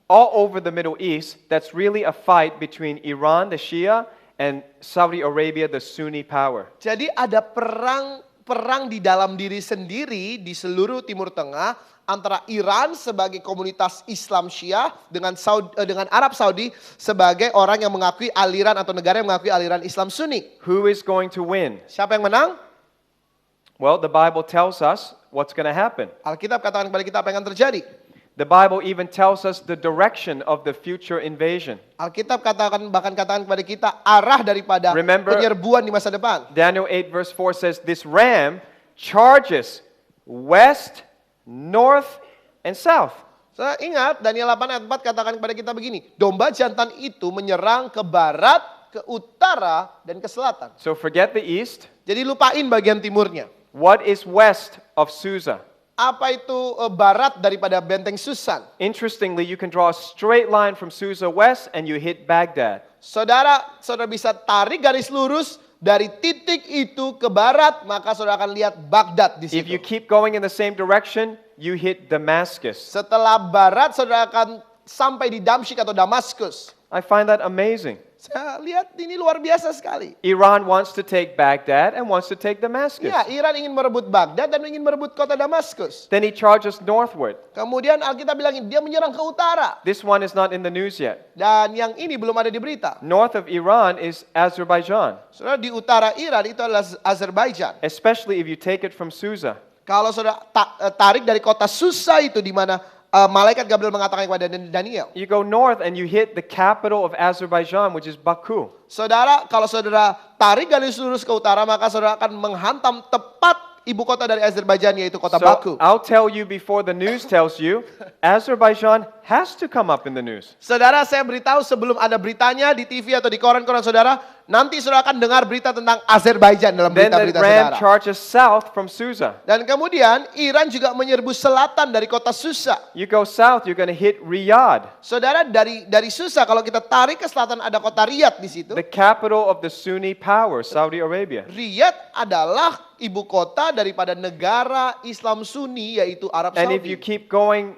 all over the Middle East that's really a fight between Iran, the Shia, and Saudi Arabia, the Sunni power. Jadi ada perang di dalam diri sendiri di seluruh Timur Tengah antara Iran sebagai komunitas Islam Syiah dengan Arab Saudi sebagai orang yang mengakui aliran atau negara yang mengakui aliran Islam Sunni. Who is going to win? Siapa yang menang? Well, the Bible tells us what's going to happen. Alkitab katakan kepada kita apa yang akan terjadi. The Bible even tells us the direction of the future invasion. Alkitab bahkan katakan kepada kita arah daripada Remember- penyerbuan di masa depan. Daniel 8 verse 4 says, this ram charges west, north, and south. Saya ingat Daniel 8 ayat 4 katakan kepada kita begini. Domba jantan itu menyerang ke barat, ke utara, dan ke selatan. So forget the east. Jadi lupain bagian timurnya. What is west of Susa? Apa itu barat daripada benteng Susan? Interestingly, you can draw a straight line from Susa west and you hit Baghdad. Saudara bisa tarik garis lurus dari titik itu ke barat, maka saudara akan lihat Baghdad di If you situ. keep going in the same direction, you hit Damascus. Setelah barat, saudara akan sampai di Damsyik atau Damaskus. I find that amazing. Saya lihat ini luar biasa sekali. Iran wants to take Baghdad and wants to take Damascus. Ya, Iran ingin merebut Baghdad dan ingin merebut kota Damaskus. Then he charges northward. Kemudian Alkitab bilangin dia menyerang ke utara. This one is not in the news yet. Dan yang ini belum ada di berita. North of Iran is Azerbaijan, Saudara, di utara Iran itu adalah Azerbaijan. especially if you take it from Susa. Kalau saudara tarik dari kota Susa itu di mana malaikat Gabriel mengatakan kepada Daniel. You go north and you hit the capital of Azerbaijan, which is Baku. Saudara, kalau saudara tarik garis lurus ke utara, maka saudara akan menghantam tepat ibu kota dari Azerbaijan, yaitu kota Baku. So I'll tell you before the news tells you, Azerbaijan has to come up in the news. Saudara, saya beritahu sebelum ada beritanya di TV atau di koran-koran saudara, nanti saudara akan dengar berita tentang Azerbaijan dalam Then berita-berita Iran saudara. charges south from Susa. Dan kemudian Iran juga menyerbu selatan dari kota Susa. You go south, you're going to hit Riyadh, Saudara, dari Susa kalau kita tarik ke selatan ada kota Riyadh di situ. the capital of the Sunni power, Saudi Arabia. Riyadh adalah ibu kota daripada negara Islam Sunni yaitu Arab And if you Saudi. keep going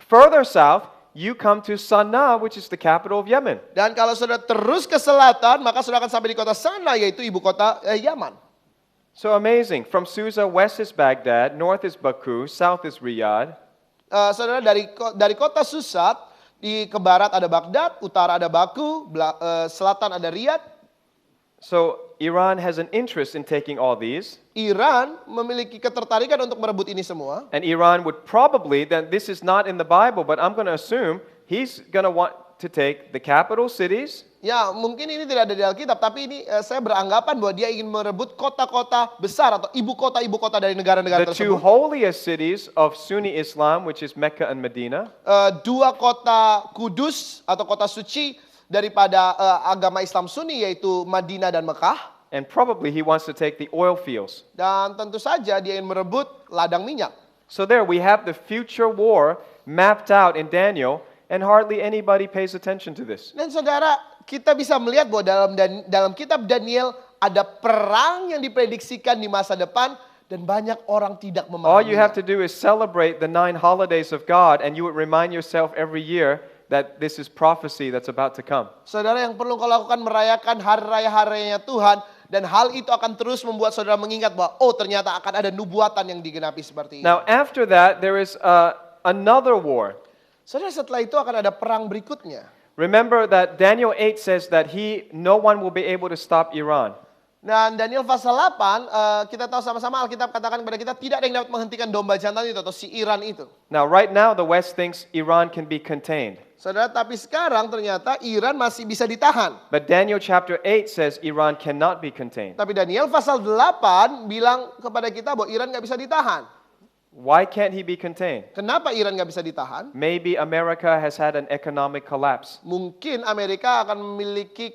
further south, you come to Sana'a, which is the capital of Yemen. Dan kalau saudara terus ke selatan, maka saudara akan sampai di kota Sana yaitu ibu kota Yaman. So amazing. From Susa, west is Baghdad, north is Baku, south is Riyadh. Saudara, dari kota Susa ke barat ada Baghdad, utara ada Baku, selatan ada Riyadh. So Iran has an interest in taking all these. Iran memiliki ketertarikan untuk merebut ini semua. And Iran would probably, then this is not in the Bible, but I'm going to assume he's going to want to take the capital cities, Ya, mungkin ini tidak ada di Alkitab, tapi ini saya beranggapan bahwa dia ingin merebut kota-kota besar atau ibu kota dari negara-negara the two tersebut. holiest cities of Sunni Islam, which is Mecca and Medina, Dua kota kudus atau kota suci daripada agama Islam Sunni yaitu Madinah dan Mekah. and probably he wants to take the oil fields. Dan tentu saja dia ingin merebut ladang minyak. So there we have the future war mapped out in Daniel, and hardly anybody pays attention to this. Dan saudara, kita bisa melihat bahwa dalam kitab Daniel ada perang yang diprediksikan di masa depan dan banyak orang tidak All you have memahaminya. to do is celebrate the 9 holidays of God, and you would remind yourself every year that this is prophecy that's about to come. Saudara, yang perlu kau lakukan merayakan hari raya-harinya Tuhan, dan hal itu akan terus membuat saudara mengingat bahwa ternyata akan ada nubuatan yang digenapi seperti ini. Now, after that, there is another war. Saudara, setelah itu akan ada perang berikutnya. Remember that Daniel 8 says that no one will be able to stop Iran. Dan Daniel pasal 8, kita tahu sama-sama Alkitab katakan kepada kita tidak ada yang dapat menghentikan domba jantan itu atau si Iran itu. Now, right now, the West thinks Iran can be contained. Saudara, tapi sekarang ternyata Iran masih bisa ditahan. But Daniel chapter 8 says Iran cannot be contained. Tapi Daniel pasal 8 bilang kepada kita bahwa Iran nggak bisa ditahan. Why can't he be contained? Kenapa Iran nggak bisa ditahan? Maybe America has had an economic collapse. Mungkin Amerika akan memiliki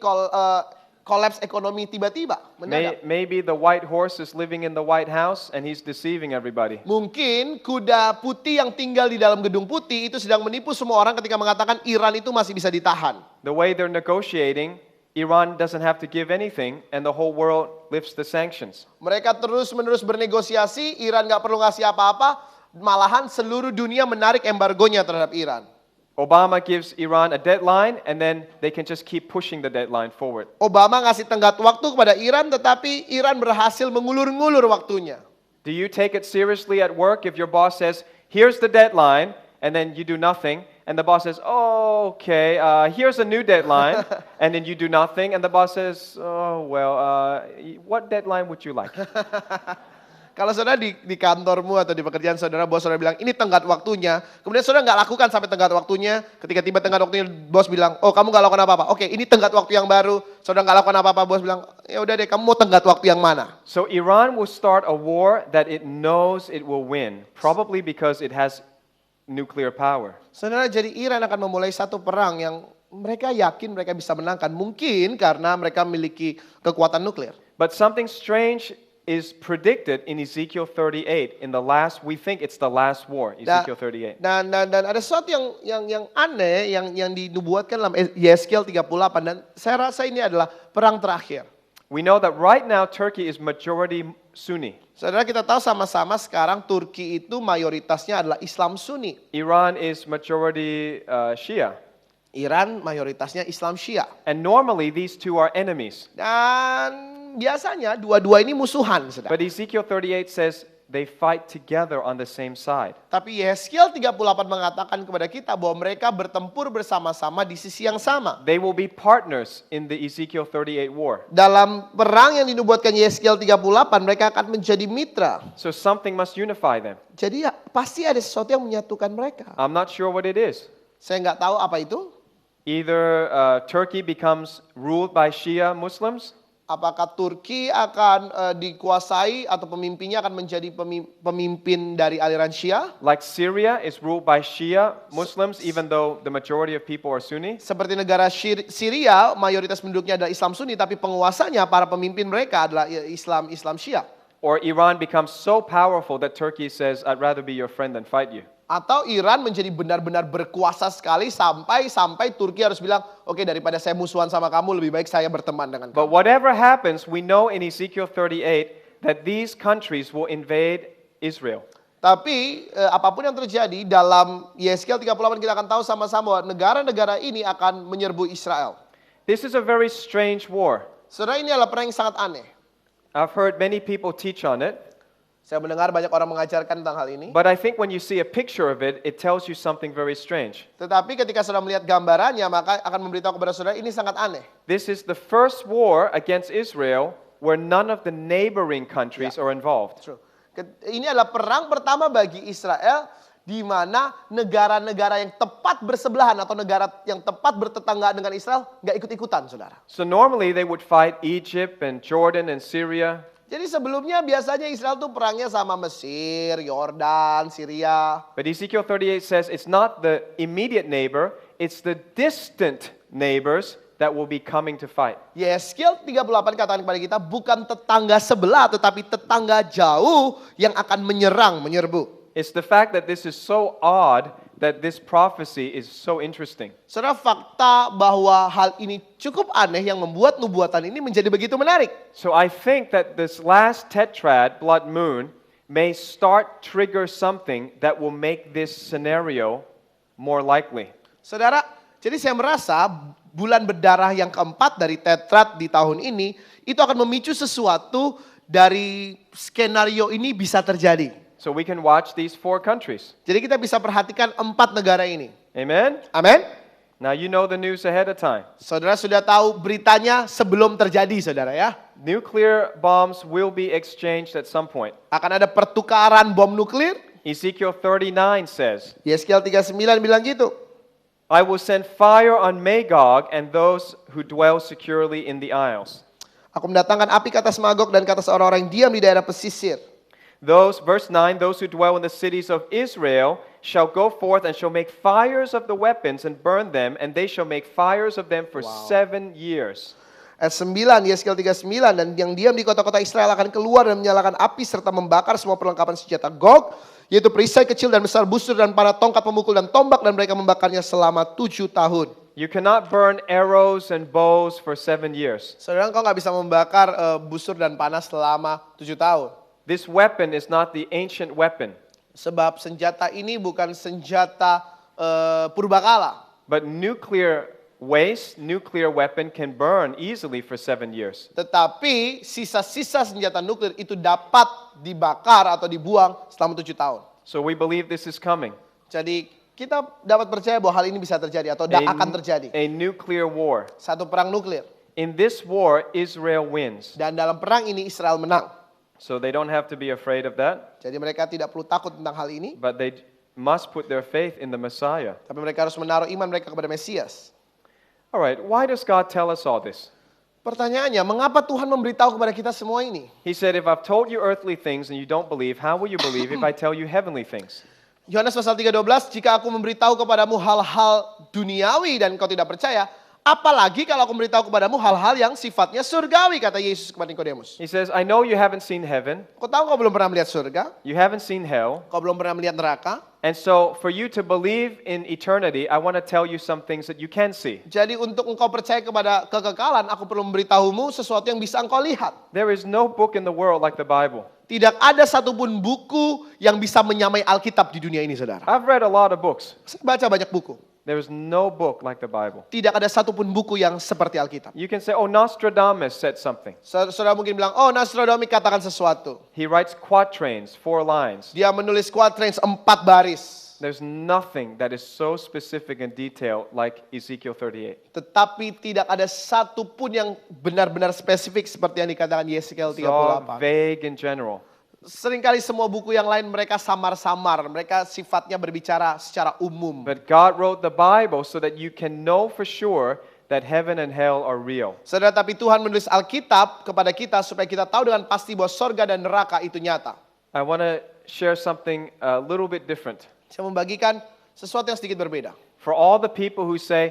kolaps ekonomi tiba-tiba, mendadak. Maybe the white horse is living in the White House and he's deceiving everybody. Mungkin kuda putih yang tinggal di dalam gedung putih itu sedang menipu semua orang ketika mengatakan Iran itu masih bisa ditahan. The way they're negotiating, Iran doesn't have to give anything and the whole world lifts the sanctions. Mereka terus-menerus bernegosiasi, Iran nggak perlu ngasih apa-apa, malahan seluruh dunia menarik embargonya terhadap Iran. Obama gives Iran a deadline and then they can just keep pushing the deadline forward. Obama ngasih tenggat waktu kepada Iran, tetapi Iran berhasil mengulur-ngulur waktunya. Do you take it seriously at work if your boss says, here's the deadline, and then you do nothing, and the boss says, oh, okay, here's a new deadline, and then you do nothing, and the boss says, oh, well, what deadline would you like? Kalau saudara di kantormu atau di pekerjaan saudara, bos saudara bilang, ini tenggat waktunya. Kemudian saudara nggak lakukan sampai tenggat waktunya. Ketika tiba tenggat waktunya, bos bilang, oh kamu nggak lakukan apa-apa. Oke, ini tenggat waktu yang baru. Saudara nggak lakukan apa-apa, bos bilang, ya udah deh, kamu mau tenggat waktu yang mana? So Iran will start a war that it knows it will win, probably because it has nuclear power. Saudara, jadi Iran akan memulai satu perang yang mereka yakin mereka bisa menangkan. Mungkin karena mereka memiliki kekuatan nuklir. But something strange is predicted in Ezekiel 38. We think it's the last war, Ezekiel 38. Dan ada sesuatu yang aneh yang dinubuatkan dalam Yeskiel 38 dan saya rasa ini adalah perang terakhir. We know that right now Turkey is majority Sunni. Saudara, kita tahu sama-sama sekarang Turki itu mayoritasnya adalah Islam Sunni. Iran is majority Shia. Iran mayoritasnya Islam Syiah. And normally these two are enemies. Dan biasanya dua-dua ini musuhan, saudara. But Ezekiel 38 says they fight together on the same side. Tapi Yeskiel 38 mengatakan kepada kita bahwa mereka bertempur bersama-sama di sisi yang sama. They will be partners in the Ezekiel 38 war. Dalam perang yang dinubuatkan Yeskiel 38, mereka akan menjadi mitra. So something must unify them. Jadi ya, pasti ada sesuatu yang menyatukan mereka. I'm not sure what it is. Saya nggak tahu apa itu. Either Turkey becomes ruled by Shia Muslims, Apakah Turki akan dikuasai atau pemimpinnya akan menjadi pemimpin dari aliran Syiah? like Syria is ruled by Shia Muslims, even though the majority of people are Sunni. Seperti negara Syria, mayoritas penduduknya adalah Islam Sunni, tapi penguasanya, para pemimpin mereka adalah Islam Syiah. Or Iran becomes so powerful that Turkey says, I'd rather be your friend than fight you. Atau Iran menjadi benar-benar berkuasa sekali sampai Turki harus bilang, oke, daripada saya musuhan sama kamu, lebih baik saya berteman dengan But kamu. whatever happens, we know in Ezekiel 38 that these countries will invade Israel. Tapi apapun yang terjadi dalam Yeskiel 38 kita akan tahu sama-sama bahwa negara-negara ini akan menyerbu Israel. This is a very strange war. Saudara, ini adalah perang yang sangat aneh. I've heard many people teach on it, Saya mendengar banyak orang mengajarkan tentang hal ini. but I think when you see a picture of it, it tells you something very strange. Tetapi ketika saudara melihat gambarannya, maka akan memberitahu kepada saudara ini sangat aneh. This is the first war against Israel where none of the neighboring countries are involved. Ini adalah perang pertama bagi Israel di mana negara-negara yang tepat bersebelahan atau negara yang tepat bertetangga dengan Israel nggak ikut-ikutan, saudara. So normally they would fight Egypt and Jordan and Syria. Jadi sebelumnya biasanya Israel tuh perangnya sama Mesir, Yordan, Syria. But Ezekiel 38 says it's not the immediate neighbor, it's the distant neighbors that will be coming to fight. Yeskiel 38 katakan kepada kita bukan tetangga sebelah tetapi tetangga jauh yang akan menyerbu. It's the fact that this is so odd that this prophecy is so interesting. Saudara, fakta bahwa hal ini cukup aneh yang membuat nubuatan ini menjadi begitu menarik. So I think that this last tetrad, blood moon, may start trigger something that will make this scenario more likely. Saudara, jadi saya merasa bulan berdarah yang keempat dari tetrat di tahun ini itu akan memicu sesuatu dari skenario ini bisa terjadi. So we can watch these 4 countries. Jadi kita bisa perhatikan 4 negara ini. Amen? Amin. Now you know the news ahead of time. Saudara sudah tahu beritanya sebelum terjadi, saudara ya. Nuclear bombs will be exchanged at some point. Akan ada pertukaran bom nuklir. Ezekiel 39 says, Yeskiel 39 bilang gitu. I will send fire on Magog and those who dwell securely in the isles. Aku mendatangkan api ke atas Magog dan ke atas orang-orang yang diam di daerah pesisir. Verse 9, those who dwell in the cities of Israel shall go forth and shall make fires of the weapons and burn them, and they shall make fires of them for 7 years. Ayat 9, Yeskiel 39, dan yang diam di kota-kota Israel akan keluar dan menyalakan api serta membakar semua perlengkapan senjata Gog, yaitu perisai kecil dan besar, busur dan para tongkat pemukul dan tombak, dan mereka membakarnya selama 7 tahun. You cannot burn arrows and bows for 7 years. Saudara, engkau nggak bisa membakar busur dan panas selama 7 tahun. This weapon is not the ancient weapon, Sebab senjata ini bukan senjata purbakala. but nuclear weapon can burn easily for 7 years. Tetapi sisa-sisa senjata nuklir itu dapat dibakar atau dibuang selama 7 tahun. So we believe this is coming. Jadi kita dapat percaya bahwa hal ini bisa terjadi atau akan terjadi. A nuclear war. Satu perang nuklir. In this war, Israel wins. Dan dalam perang ini Israel menang. So they don't have to be afraid of that, Jadi mereka tidak perlu takut tentang hal ini. but they must put their faith in the Messiah. Tapi mereka harus menaruh iman mereka kepada Mesias. All right, why does God tell us all this? Pertanyaannya, mengapa Tuhan memberitahu kepada kita semua ini? He said, if I've told you earthly things and you don't believe, how will you believe if I tell you heavenly things? Yohanes pasal 3:12, jika aku memberitahu kepadamu hal-hal duniawi dan kau tidak percaya, apalagi kalau aku memberitahu kepadamu hal-hal yang sifatnya surgawi, kata Yesus kepada Nikodemus. He says, I know you haven't seen heaven, Kau tahu kau belum pernah melihat surga, you haven't seen hell, kau belum pernah melihat neraka, And so, for you to believe in eternity, I want to tell you some things that you can see. Jadi untuk engkau percaya kepada kekekalan, aku perlu memberitahumu sesuatu yang bisa engkau lihat. There is no book in the world like the Bible. Tidak ada satupun buku yang bisa menyamai Alkitab di dunia ini, saudara. I've read a lot of books. Saya baca banyak buku. There is no book like the Bible. Tidak ada satupun buku yang seperti Alkitab. You can say, oh, Nostradamus said something. Saudara mungkin bilang, oh Nostradamus katakan sesuatu. He writes quatrains, 4 lines. Dia menulis quatrains 4 baris. There's nothing that is so specific and detailed like Ezekiel 38. Tetapi tidak ada satupun yang benar-benar spesifik seperti yang dikatakan Yeskiel It's all 38. vague in general. Seringkali semua buku yang lain mereka samar-samar. Mereka sifatnya berbicara secara umum. But God wrote the Bible so that you can know for sure that heaven and hell are real. Saudara, tapi Tuhan menulis Alkitab kepada kita supaya kita tahu dengan pasti bahwa sorga dan neraka itu nyata. I want to share something a little bit different. Saya membagikan sesuatu yang sedikit berbeda. For all the people who say,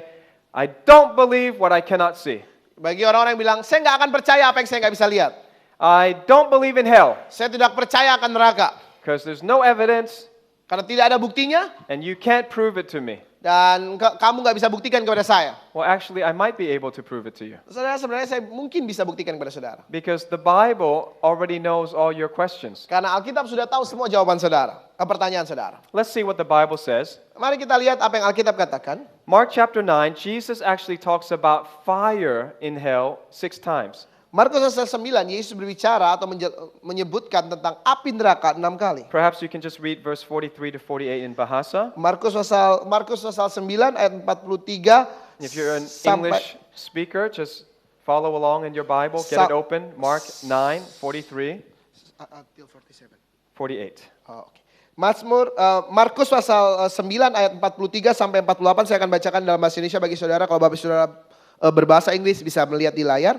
I don't believe what I cannot see. Bagi orang-orang yang bilang, saya nggak akan percaya apa yang saya nggak bisa lihat. I don't believe in hell Saya tidak percaya akan neraka. because there's no evidence Karena tidak ada buktinya, and you can't prove it to me. dan kamu nggak bisa buktikan kepada saya. Well, actually, I might be able to prove it to you Saudara, sebenarnya saya mungkin bisa buktikan kepada saudara. because the Bible already knows all your questions. Karena Alkitab sudah tahu semua jawaban saudara, pertanyaan saudara. Let's see what the Bible says. Mari kita lihat apa yang Alkitab katakan. Mark chapter 9, Jesus actually talks about fire in hell 6 times. Markus pasal 9, Yesus berbicara atau menyebutkan tentang api neraka 6 kali. Perhaps you can just read verse 43 to 48 in Bahasa. Markus pasal 9 ayat 43 If you're an sampai English speaker, just follow along in your Bible. Get it open. Mark 9, 43, until 47. 48. Oh, oke. Markus pasal 9 ayat 43 sampai 48 saya akan bacakan dalam bahasa Indonesia bagi saudara. Kalau Bapak saudara berbahasa Inggris bisa melihat di layar.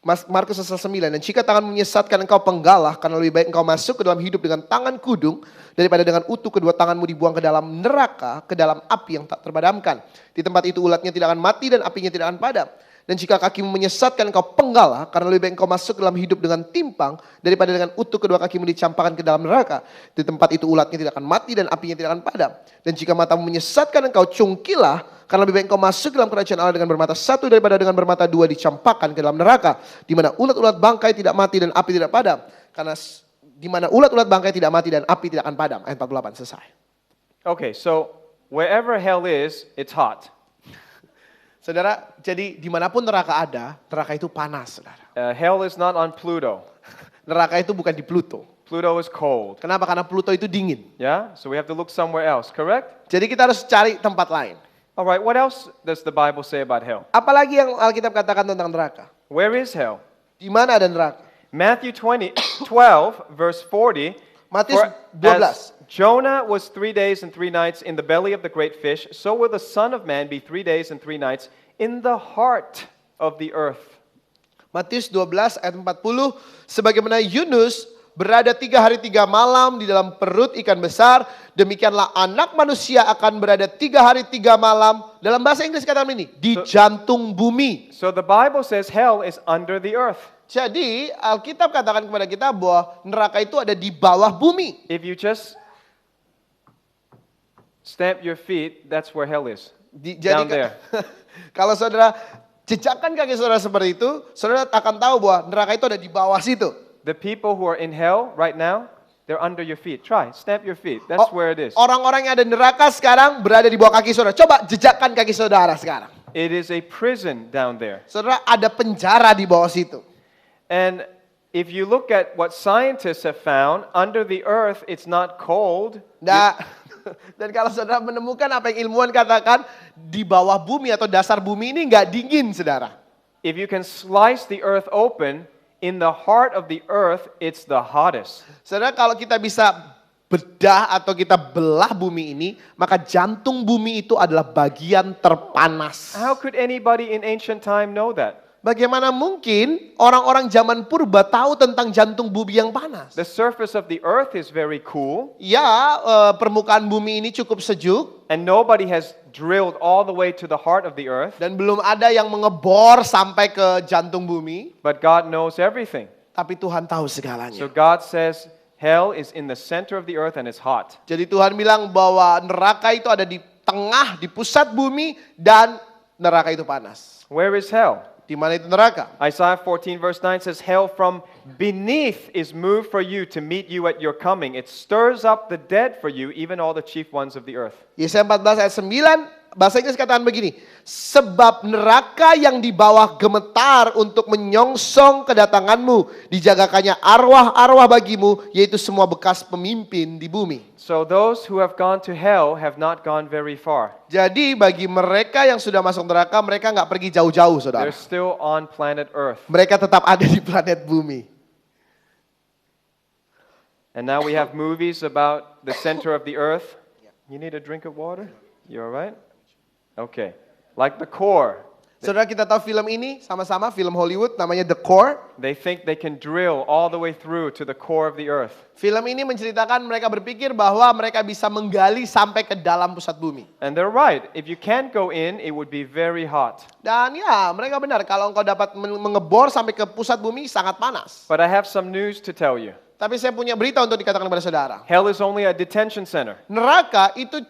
Markus pasal 9. Dan jika tangan menyesatkan engkau penggalah, karena lebih baik engkau masuk ke dalam hidup dengan tangan kudung daripada dengan utuh kedua tanganmu dibuang ke dalam neraka, ke dalam api yang tak terpadamkan. Di tempat itu ulatnya tidak akan mati dan apinya tidak akan padam. Dan jika kakimu menyesatkan engkau penggalah, karena lebih baik engkau masuk ke dalam hidup dengan timpang daripada dengan utuh kedua kakimu dicampakkan ke dalam neraka. Di tempat itu ulatnya tidak akan mati dan apinya tidak akan padam. Dan jika matamu menyesatkan engkau cungkilah, karena lebih baik engkau masuk ke dalam kerajaan Allah dengan bermata satu daripada dengan bermata dua dicampakkan ke dalam neraka, di mana ulat-ulat bangkai tidak mati dan api tidak padam. Karena di mana ulat-ulat bangkai tidak mati dan api tidak akan padam. Ayat 48 selesai. Okay, so wherever hell is, it's hot. Saudara, jadi dimanapun neraka ada, neraka itu panas, saudara. Hell is not on Pluto. Neraka itu bukan di Pluto. Pluto is cold. Kenapa? Karena Pluto itu dingin. Yeah? So we have to look somewhere else, correct? Jadi kita harus cari tempat lain. All right, what else does the Bible say about hell? Apalagi yang Alkitab katakan tentang neraka? Where is hell? Di mana ada neraka? Matthew 12, verse 40. Matius For 12. as Jonah was 3 days and 3 nights in the belly of the great fish, so will the Son of Man be 3 days and 3 nights in the heart of the earth. Matius 12 ayat 40. Sebagaimana Yunus berada 3 hari 3 malam di dalam perut ikan besar, demikianlah anak manusia akan berada 3 hari 3 malam. Dalam bahasa Inggris kata ini, di jantung bumi. So the Bible says hell is under the earth. Jadi Alkitab katakan kepada kita bahwa neraka itu ada di bawah bumi. If you just stamp your feet, that's where hell is. Down there. Kalau saudara jejakkan kaki saudara seperti itu, saudara akan tahu bahwa neraka itu ada di bawah situ. The people who are in hell right now, they're under your feet. Try, stamp your feet. That's where it is. Orang-orang yang ada di neraka sekarang berada di bawah kaki saudara. Coba jejakkan kaki saudara sekarang. It is a prison down there. Saudara, ada penjara di bawah situ. And if you look at what scientists have found, under the earth it's not cold. Dan kalau saudara menemukan apa yang ilmuwan katakan, di bawah bumi atau dasar bumi ini nggak dingin, saudara. If you can slice the earth open, in the heart of the earth it's the hottest. Saudara, kalau kita bisa bedah atau kita belah bumi ini, maka jantung bumi itu adalah bagian terpanas. How could anybody in ancient time know that? Bagaimana mungkin orang-orang zaman purba tahu tentang jantung bumi yang panas? The surface of the earth is very cool, Ya, permukaan bumi ini cukup sejuk and nobody has drilled all the way to the heart of the earth, dan belum ada yang mengebor sampai ke jantung bumi, but God knows everything. tapi Tuhan tahu So segalanya. God says Hell is in the center of the earth and it's hot. Jadi Tuhan bilang bahwa neraka itu ada di tengah, di pusat bumi, dan neraka itu panas. Where is hell? Di mana itu neraka? Isaiah 14 verse 9 says, Hell from beneath is moved for you to meet you at your coming. It stirs up the dead for you, even all the chief ones of the earth. Yesaya 14 ayat 9, bahasa Inggris katakan begini, sebab neraka yang di bawah gemetar untuk menyongsong kedatanganmu, dijagakannya arwah-arwah bagimu, yaitu semua bekas pemimpin di bumi. So those who have gone to hell have not gone very far. Jadi bagi mereka yang sudah masuk neraka, mereka nggak pergi jauh-jauh, saudara. They're still on planet Earth. Mereka tetap ada di planet bumi. And now we have movies about the center of the earth. You need a drink of water? You all right? Okay. Like The Core. Saudara, kita tahu film ini sama-sama, film Hollywood namanya The Core. They think they can drill all the way through to the core of the earth. Film ini menceritakan mereka berpikir bahwa mereka bisa menggali sampai ke dalam pusat bumi. And they're right. If you can't go in, it would be very hot. Dan ya, mereka benar. Kalau engkau dapat mengebor sampai ke pusat bumi, sangat panas. But I have some news to tell you. Tapi saya punya berita untuk dikatakan kepada saudara. Hell is only a detention center. Neraka itu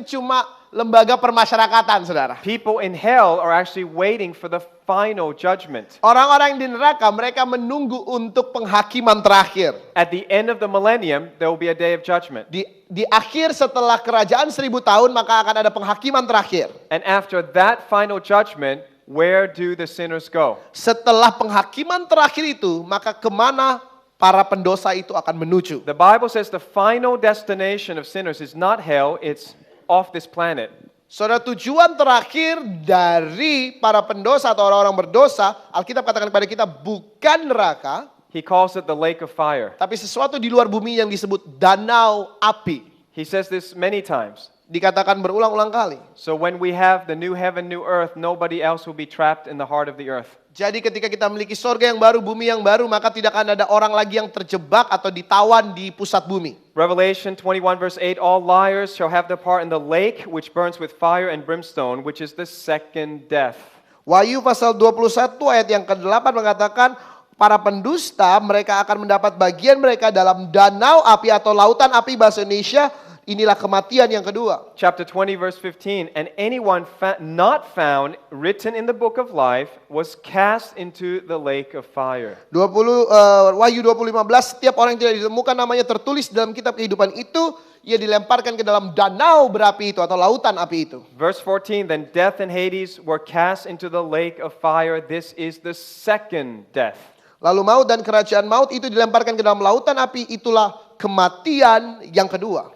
cuma lembaga permasyarakatan, saudara. People in hell are actually waiting for the final judgment. Orang-orang di neraka, mereka menunggu untuk penghakiman terakhir. At the end of the millennium, there will be a day of judgment. Di akhir setelah kerajaan 1000 tahun, maka akan ada penghakiman terakhir. And after that final judgment, where do the sinners go? Setelah penghakiman terakhir itu, maka kemana para pendosa itu akan menuju? The Bible says the final destination of sinners is not hell, it's off this planet. Saudara, tujuan terakhir dari para pendosa atau orang-orang berdosa, Alkitab katakan kepada kita bukan neraka, He calls it the lake of fire. tapi sesuatu di luar bumi yang disebut danau api. He says this many times. Dikatakan berulang-ulang kali. So when we have the new heaven, new earth, nobody else will be trapped in the heart of the earth. Jadi ketika kita memiliki sorga yang baru, bumi yang baru, maka tidak akan ada orang lagi yang terjebak atau ditawan di pusat bumi. Revelation 21 verse 8, all liars shall have their part in the lake which burns with fire and brimstone, which is the second death. Wahyu pasal 21 ayat yang ke-8 mengatakan, para pendusta mereka akan mendapat bagian mereka dalam danau api atau lautan api, bahasa Indonesia. Inilah kematian yang kedua. Chapter 20 verse 15, and anyone not found written in the book of life was cast into the lake of fire. Wahyu 20:15, setiap orang yang tidak ditemukan namanya tertulis dalam kitab kehidupan itu, ia dilemparkan ke dalam danau berapi itu atau lautan api itu. Verse 14, then death and Hades were cast into the lake of fire. This is the second death. Lalu maut dan kerajaan maut itu dilemparkan ke dalam lautan api, itulah kematian yang kedua.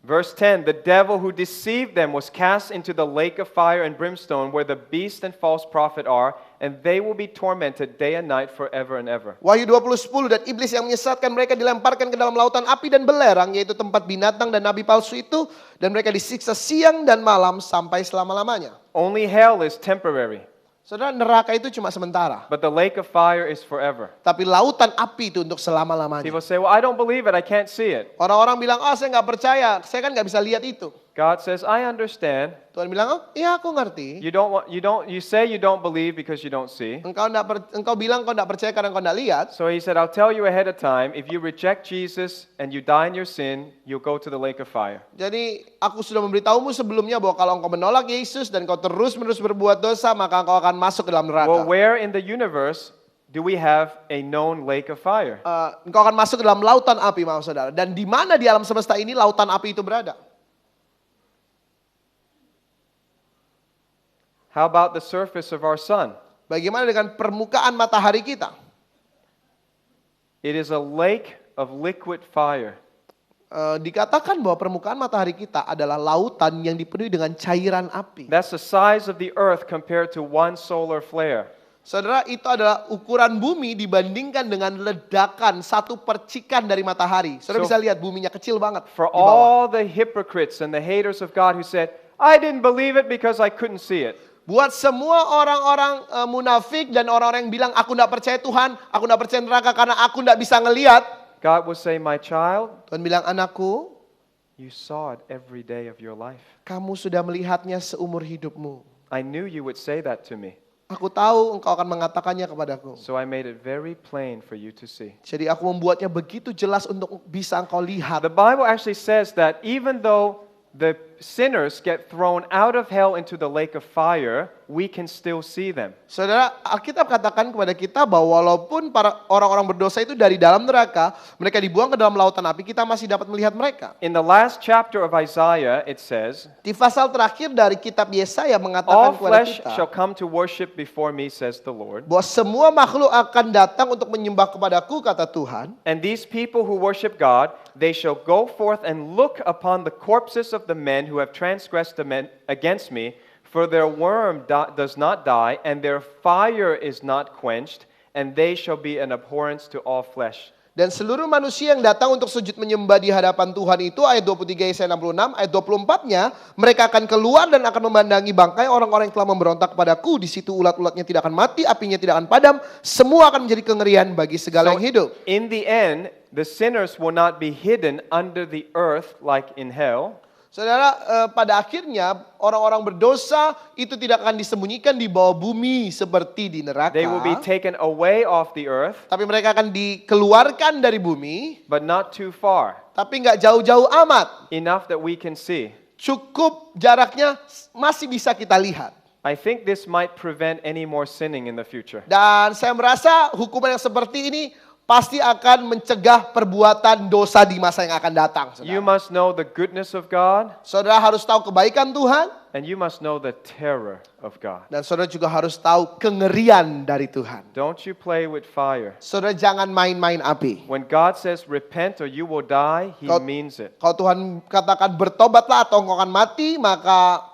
Verse 10, the devil who deceived them was cast into the lake of fire and brimstone where the beast and false prophet are, and they will be tormented day and night forever and ever. Wahyu 20:10, dan iblis yang menyesatkan mereka dilemparkan ke dalam lautan api dan belerang, yaitu tempat binatang dan nabi palsu itu, dan mereka disiksa siang dan malam sampai selama-lamanya. Only hell is temporary, Saudara, neraka itu cuma sementara, but the lake of fire is forever. tapi lautan api itu untuk selama-lamanya. People say, well, I don't believe it, I can't see it. Orang-orang bilang, saya nggak percaya, saya kan nggak bisa lihat itu. God says, I understand. Tuhan bilang, iya aku ngerti. You say you don't believe because you don't see. Engkau bilang kau nggak percaya karena kau nggak lihat. So he said, I'll tell you ahead of time, if you reject Jesus and you die in your sin, you'll go to the lake of fire. Jadi aku sudah memberitahumu sebelumnya bahwa kalau engkau menolak Yesus dan kau terus-menerus berbuat dosa, maka engkau akan masuk ke dalam neraka. Well, where in the universe do we have a known lake of fire? Engkau akan masuk ke dalam lautan api, maaf saudara. Dan di mana di alam semesta ini lautan api itu berada? How about the surface of our sun? Bagaimana dengan permukaan matahari kita? It is a lake of liquid fire. Dikatakan bahwa permukaan matahari kita adalah lautan yang dipenuhi dengan cairan api. That's the size of the earth compared to one solar flare. Saudara, itu adalah ukuran bumi dibandingkan dengan ledakan satu percikan dari matahari. Saudara bisa lihat buminya kecil banget. For di bawah. all the hypocrites and the haters of God who said, I didn't believe it because I couldn't see it. Buat semua orang-orang munafik dan orang-orang yang bilang aku tidak percaya Tuhan, aku tidak percaya neraka karena aku tidak bisa ngelihat. God will say, my child, Tuhan bilang, anakku, you saw it every day of your life. kamu sudah melihatnya seumur hidupmu. I knew you would say that to me. Aku tahu engkau akan mengatakannya kepadaku. So I made it very plain for you to see. Jadi aku membuatnya begitu jelas untuk bisa engkau lihat. The Bible actually says that even though the sinners get thrown out of hell into the lake of fire, we can still see them. Saudara, Alkitab katakan kepada kita bahwa walaupun para orang-orang berdosa itu dari dalam neraka, mereka dibuang ke dalam lautan api, kita masih dapat melihat mereka. In the last chapter of Isaiah, it says, Di pasal terakhir dari kitab Yesaya "All mengatakan kepada flesh kita shall come to worship before me," says the Lord. bahwa semua makhluk akan datang untuk menyembah kepadaku, kata Tuhan. And these people who worship God, they shall go forth and look upon the corpses of the men who have transgressed against me, for their worm does not die, and their fire is not quenched, and they shall be an abhorrence to all flesh. Dan seluruh manusia yang datang untuk sujud menyembah di hadapan Tuhan itu, ayat 23 Yesaya 66, ayat 24-nya, mereka akan keluar dan akan memandangi bangkai orang-orang yang telah memberontak kepadaku. Di situ ulat-ulatnya tidak akan mati, apinya tidak akan padam, semua akan menjadi kengerian bagi segala yang hidup. In the end, the sinners will not be hidden under the earth like in hell. Saudara, pada akhirnya orang-orang berdosa itu tidak akan disembunyikan di bawah bumi seperti di neraka. They will be taken away off the earth, Tapi mereka akan dikeluarkan dari bumi, but not too far. tapi nggak jauh-jauh amat. Enough that we can see. Cukup jaraknya masih bisa kita lihat. I think this might prevent any more sinning in the future. Dan saya merasa hukuman yang seperti ini pasti akan mencegah perbuatan dosa di masa yang akan datang. You Saudara, must know the goodness of God, Saudara harus tahu kebaikan Tuhan, and you must know the terror of God. dan saudara juga harus tahu kengerian dari Tuhan. Don't you play with fire. Saudara jangan main-main api. When God says repent or you will die, He Kau- means it. Kalau Tuhan katakan bertobatlah atau engkau akan mati, maka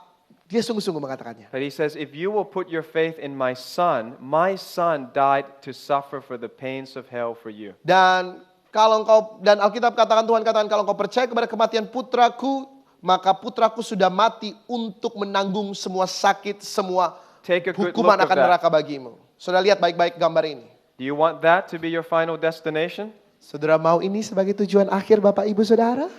dia sungguh-sungguh mengatakannya. But He says, if you will put your faith in my Son died to suffer for the pains of hell for you. Dan Alkitab katakan, Tuhan katakan, kalau engkau percaya kepada kematian putraku, maka putraku sudah mati untuk menanggung semua sakit, semua Take a good hukuman look of akan that. neraka bagimu. Saudara lihat baik-baik gambar ini. Do you want that to be your final destination? Saudara mau ini sebagai tujuan akhir Bapak Ibu Saudara?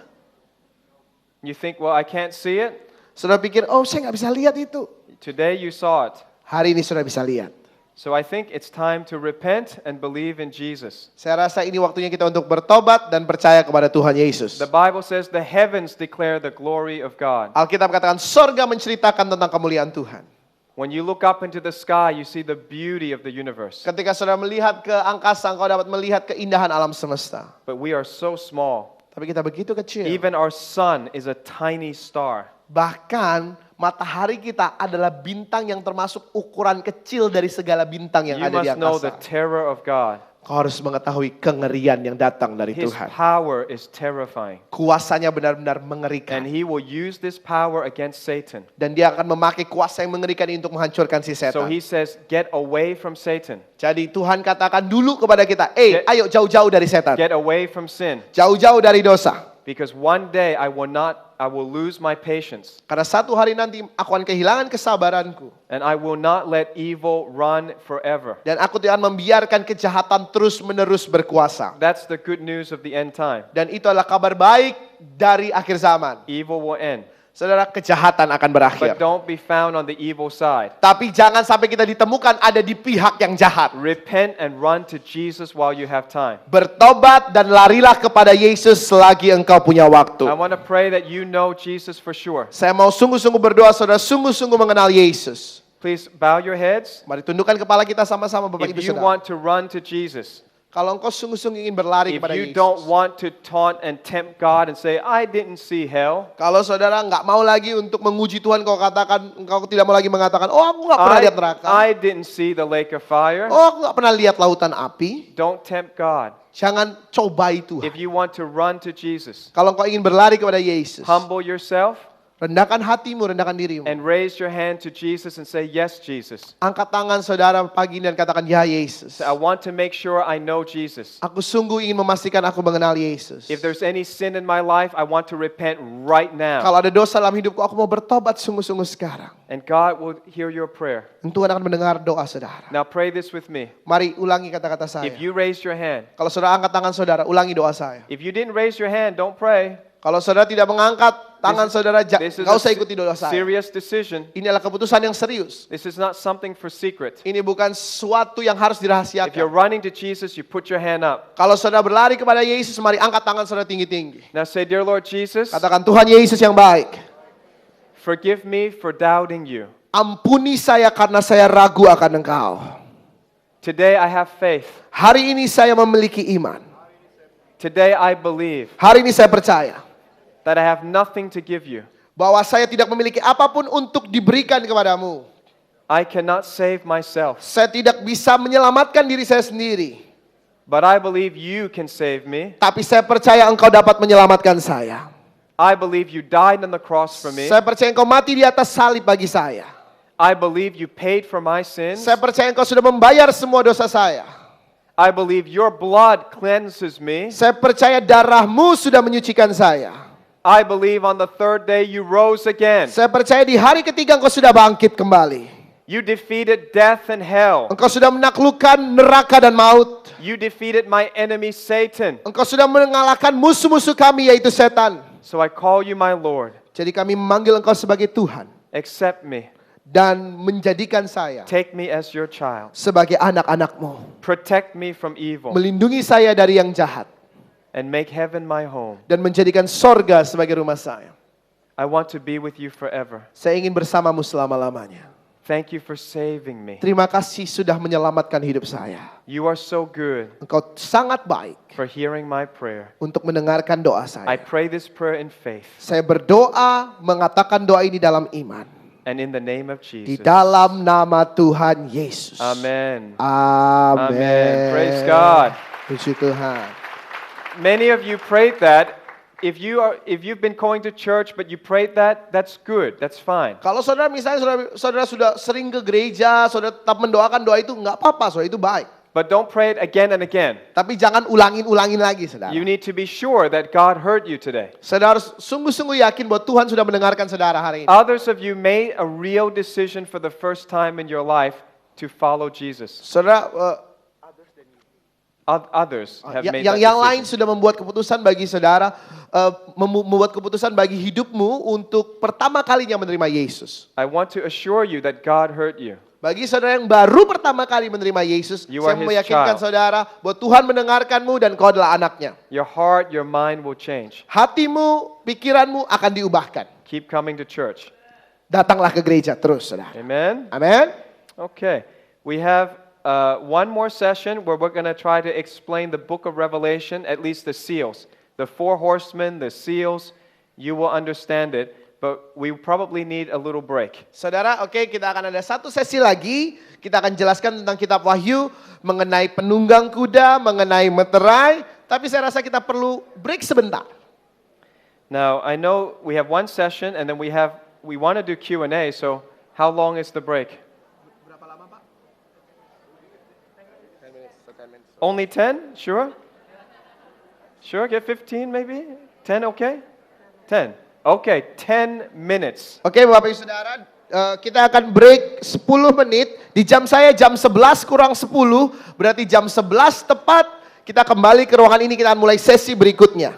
You think, well, I can't see it. Saudara pikir, oh saya nggak bisa lihat itu. Today you saw it. Hari ini saudara bisa lihat. So I think it's time to repent and believe in Jesus. Saya rasa ini waktunya kita untuk bertobat dan percaya kepada Tuhan Yesus. The Bible says the heavens declare the glory of God. Alkitab katakan sorga menceritakan tentang kemuliaan Tuhan. When you look up into the sky, you see the beauty of the universe. Ketika saudara melihat ke angkasa, engkau dapat melihat keindahan alam semesta. But we are so small. Tapi kita begitu kecil. Even our sun is a tiny star. Bahkan matahari kita adalah bintang yang termasuk ukuran kecil dari segala bintang yang You ada di must know the angkasa. terror of God. Kau harus mengetahui kengerian yang datang dari His Tuhan. power is terrifying. Kuasanya benar-benar And mengerikan. He will use this power against Satan. Dan dia akan memakai kuasa yang mengerikan ini untuk menghancurkan si So setan. He says, get away from Satan. Jadi Tuhan katakan dulu kepada kita, Get- ayo jauh-jauh dari setan. Get away from sin. Jauh-jauh dari dosa. Because one day I will lose my patience. Karena satu hari nanti aku akan kehilangan kesabaranku. And I will not let evil run forever. Dan aku tidak akan membiarkan kejahatan terus-menerus berkuasa. That's the good news of the end time. Dan itu adalah kabar baik dari akhir zaman. Evil will end. Saudara, kejahatan akan berakhir. But don't be found on the evil side. Tapi jangan sampai kita ditemukan ada di pihak yang jahat. Repent and run to Jesus while you have time. Bertobat dan larilah kepada Yesus selagi engkau punya waktu. I want to pray that you know Jesus for sure. Saya mau sungguh-sungguh berdoa, saudara sungguh-sungguh mengenal Yesus. Please bow your heads. Mari tundukkan kepala kita sama-sama Bapak If Ibu you Saudara. want to run to Jesus, Kalau engkau sungguh-sungguh ingin berlari if kepada you Yesus. don't want to taunt and tempt God and say, I didn't see hell, Kalau saudara nggak mau lagi untuk menguji Tuhan, engkau tidak mau lagi mengatakan, oh aku nggak pernah lihat neraka. I didn't see the lake of fire, Oh aku nggak pernah lihat lautan api. don't tempt God. Jangan cobai Tuhan. If you want to run to Jesus, Kalau engkau ingin berlari kepada Yesus, humble yourself rendahkan hatimu, rendahkan dirimu. and raise your hand to Jesus and say, yes, Jesus. Angkat tangan saudara pagi ini dan katakan, ya Yesus. Say, I want to make sure I know Jesus. Aku sungguh ingin memastikan aku mengenal Yesus. If there's any sin in my life, I want to repent right now. Kalau ada dosa dalam hidupku, aku mau bertobat sungguh-sungguh sekarang. And God will hear your prayer. Dan Tuhan akan mendengar doa saudara. Now pray this with me. Mari ulangi kata-kata saya. If you raised your hand, Kalau saudara angkat tangan saudara, ulangi doa saya. if you didn't raise your hand, don't pray. Kalau saudara tidak mengangkat tangan saudara, This is nggak usah a ikuti doa saya. serious decision. Ini adalah keputusan yang serius. This is not something for secret. Ini bukan sesuatu yang harus If you're dirahasiakan. running to Jesus, you put your hand up. Kalau saudara berlari kepada Yesus, mari angkat tangan saudara tinggi-tinggi. Now say, Dear Lord Jesus, Katakan, Tuhan Yesus yang baik, forgive me for doubting you. ampuni saya karena saya ragu akan Engkau. Today I have faith. Hari ini saya memiliki iman. Today I believe Hari ini saya percaya that I have nothing to give you. bahwa saya tidak memiliki apapun untuk diberikan kepadamu. I cannot save myself, Saya tidak bisa menyelamatkan diri saya sendiri. but I believe you can save me. Tapi saya percaya Engkau dapat menyelamatkan saya. I believe you died on the cross for me. Saya percaya Engkau mati di atas salib bagi saya. I believe you paid for my sins. Saya percaya Engkau sudah membayar semua dosa saya. I believe your blood cleanses me. Saya percaya darahmu sudah menyucikan saya. I believe on the third day you rose again. Saya percaya di hari ketiga Engkau sudah bangkit kembali. You defeated death and hell. Engkau sudah menaklukkan neraka dan maut. You defeated my enemy Satan. Engkau sudah mengalahkan musuh-musuh kami yaitu setan. So I call you my Lord. Jadi kami memanggil Engkau sebagai Tuhan. Accept me. Dan menjadikan saya Take me as your child. sebagai anak-anak-Mu. Protect me from evil. Melindungi saya dari yang jahat. And make heaven my home. Dan menjadikan sorga sebagai rumah saya. I want to be with you forever. Saya ingin bersamamu selama-lamanya. Thank you for saving me. Terima kasih sudah menyelamatkan hidup saya. You are so good Engkau sangat baik for hearing my prayer. untuk mendengarkan doa I saya. pray this prayer in faith Saya berdoa mengatakan doa ini dalam iman. and in the name of Di Jesus. dalam nama Tuhan Yesus. Amen. Amin. Amen. Praise God. Puji Tuhan. Many of you prayed that. If you've been going to church but you prayed that, that's good. That's fine. Kalau saudara misalnya saudara sudah sering ke gereja, saudara tetap mendoakan doa itu nggak apa-apa, saudara itu baik. But don't pray it again and again. Tapi jangan ulangin lagi, saudara. You need to be sure that God heard you today. Saudara harus sungguh-sungguh yakin bahwa Tuhan sudah mendengarkan saudara hari ini. Others of you made a real decision for the first time in your life to follow Jesus. Saudara, Others have made yang that lain decision. sudah membuat keputusan bagi saudara, membuat keputusan bagi hidupmu untuk pertama kalinya menerima Yesus. I want to assure you that God heard you. Bagi saudara yang baru pertama kali menerima Yesus, You saya are His meyakinkan child. saudara bahwa Tuhan mendengarkanmu dan kau adalah anaknya. Your heart, your mind will change. Hatimu, pikiranmu akan diubahkan. Keep coming to church. Datanglah ke gereja terus, saudara. Amen? Amin. Okay. We have one more session where we're going to try to explain the book of Revelation, at least the seals. The four horsemen, the seals, you will understand it, but we probably need a little break. Saudara, oke, kita akan ada satu sesi lagi. Kita akan jelaskan tentang kitab Wahyu, mengenai penunggang kuda, mengenai meterai. Tapi saya rasa kita perlu break sebentar. Now, I know we have one session and then we want to do Q&A, so how long is the break? Berapa lama, Pak? 10 minutes. Only 10? Sure? Sure, get 15 maybe? 10 okay? 10. Okay, 10 minutes. Oke, Bapak Ibu Saudara, kita akan break 10 menit. Di jam saya jam 11 kurang 10, berarti jam 11 tepat kita kembali ke ruangan ini, kita akan mulai sesi berikutnya.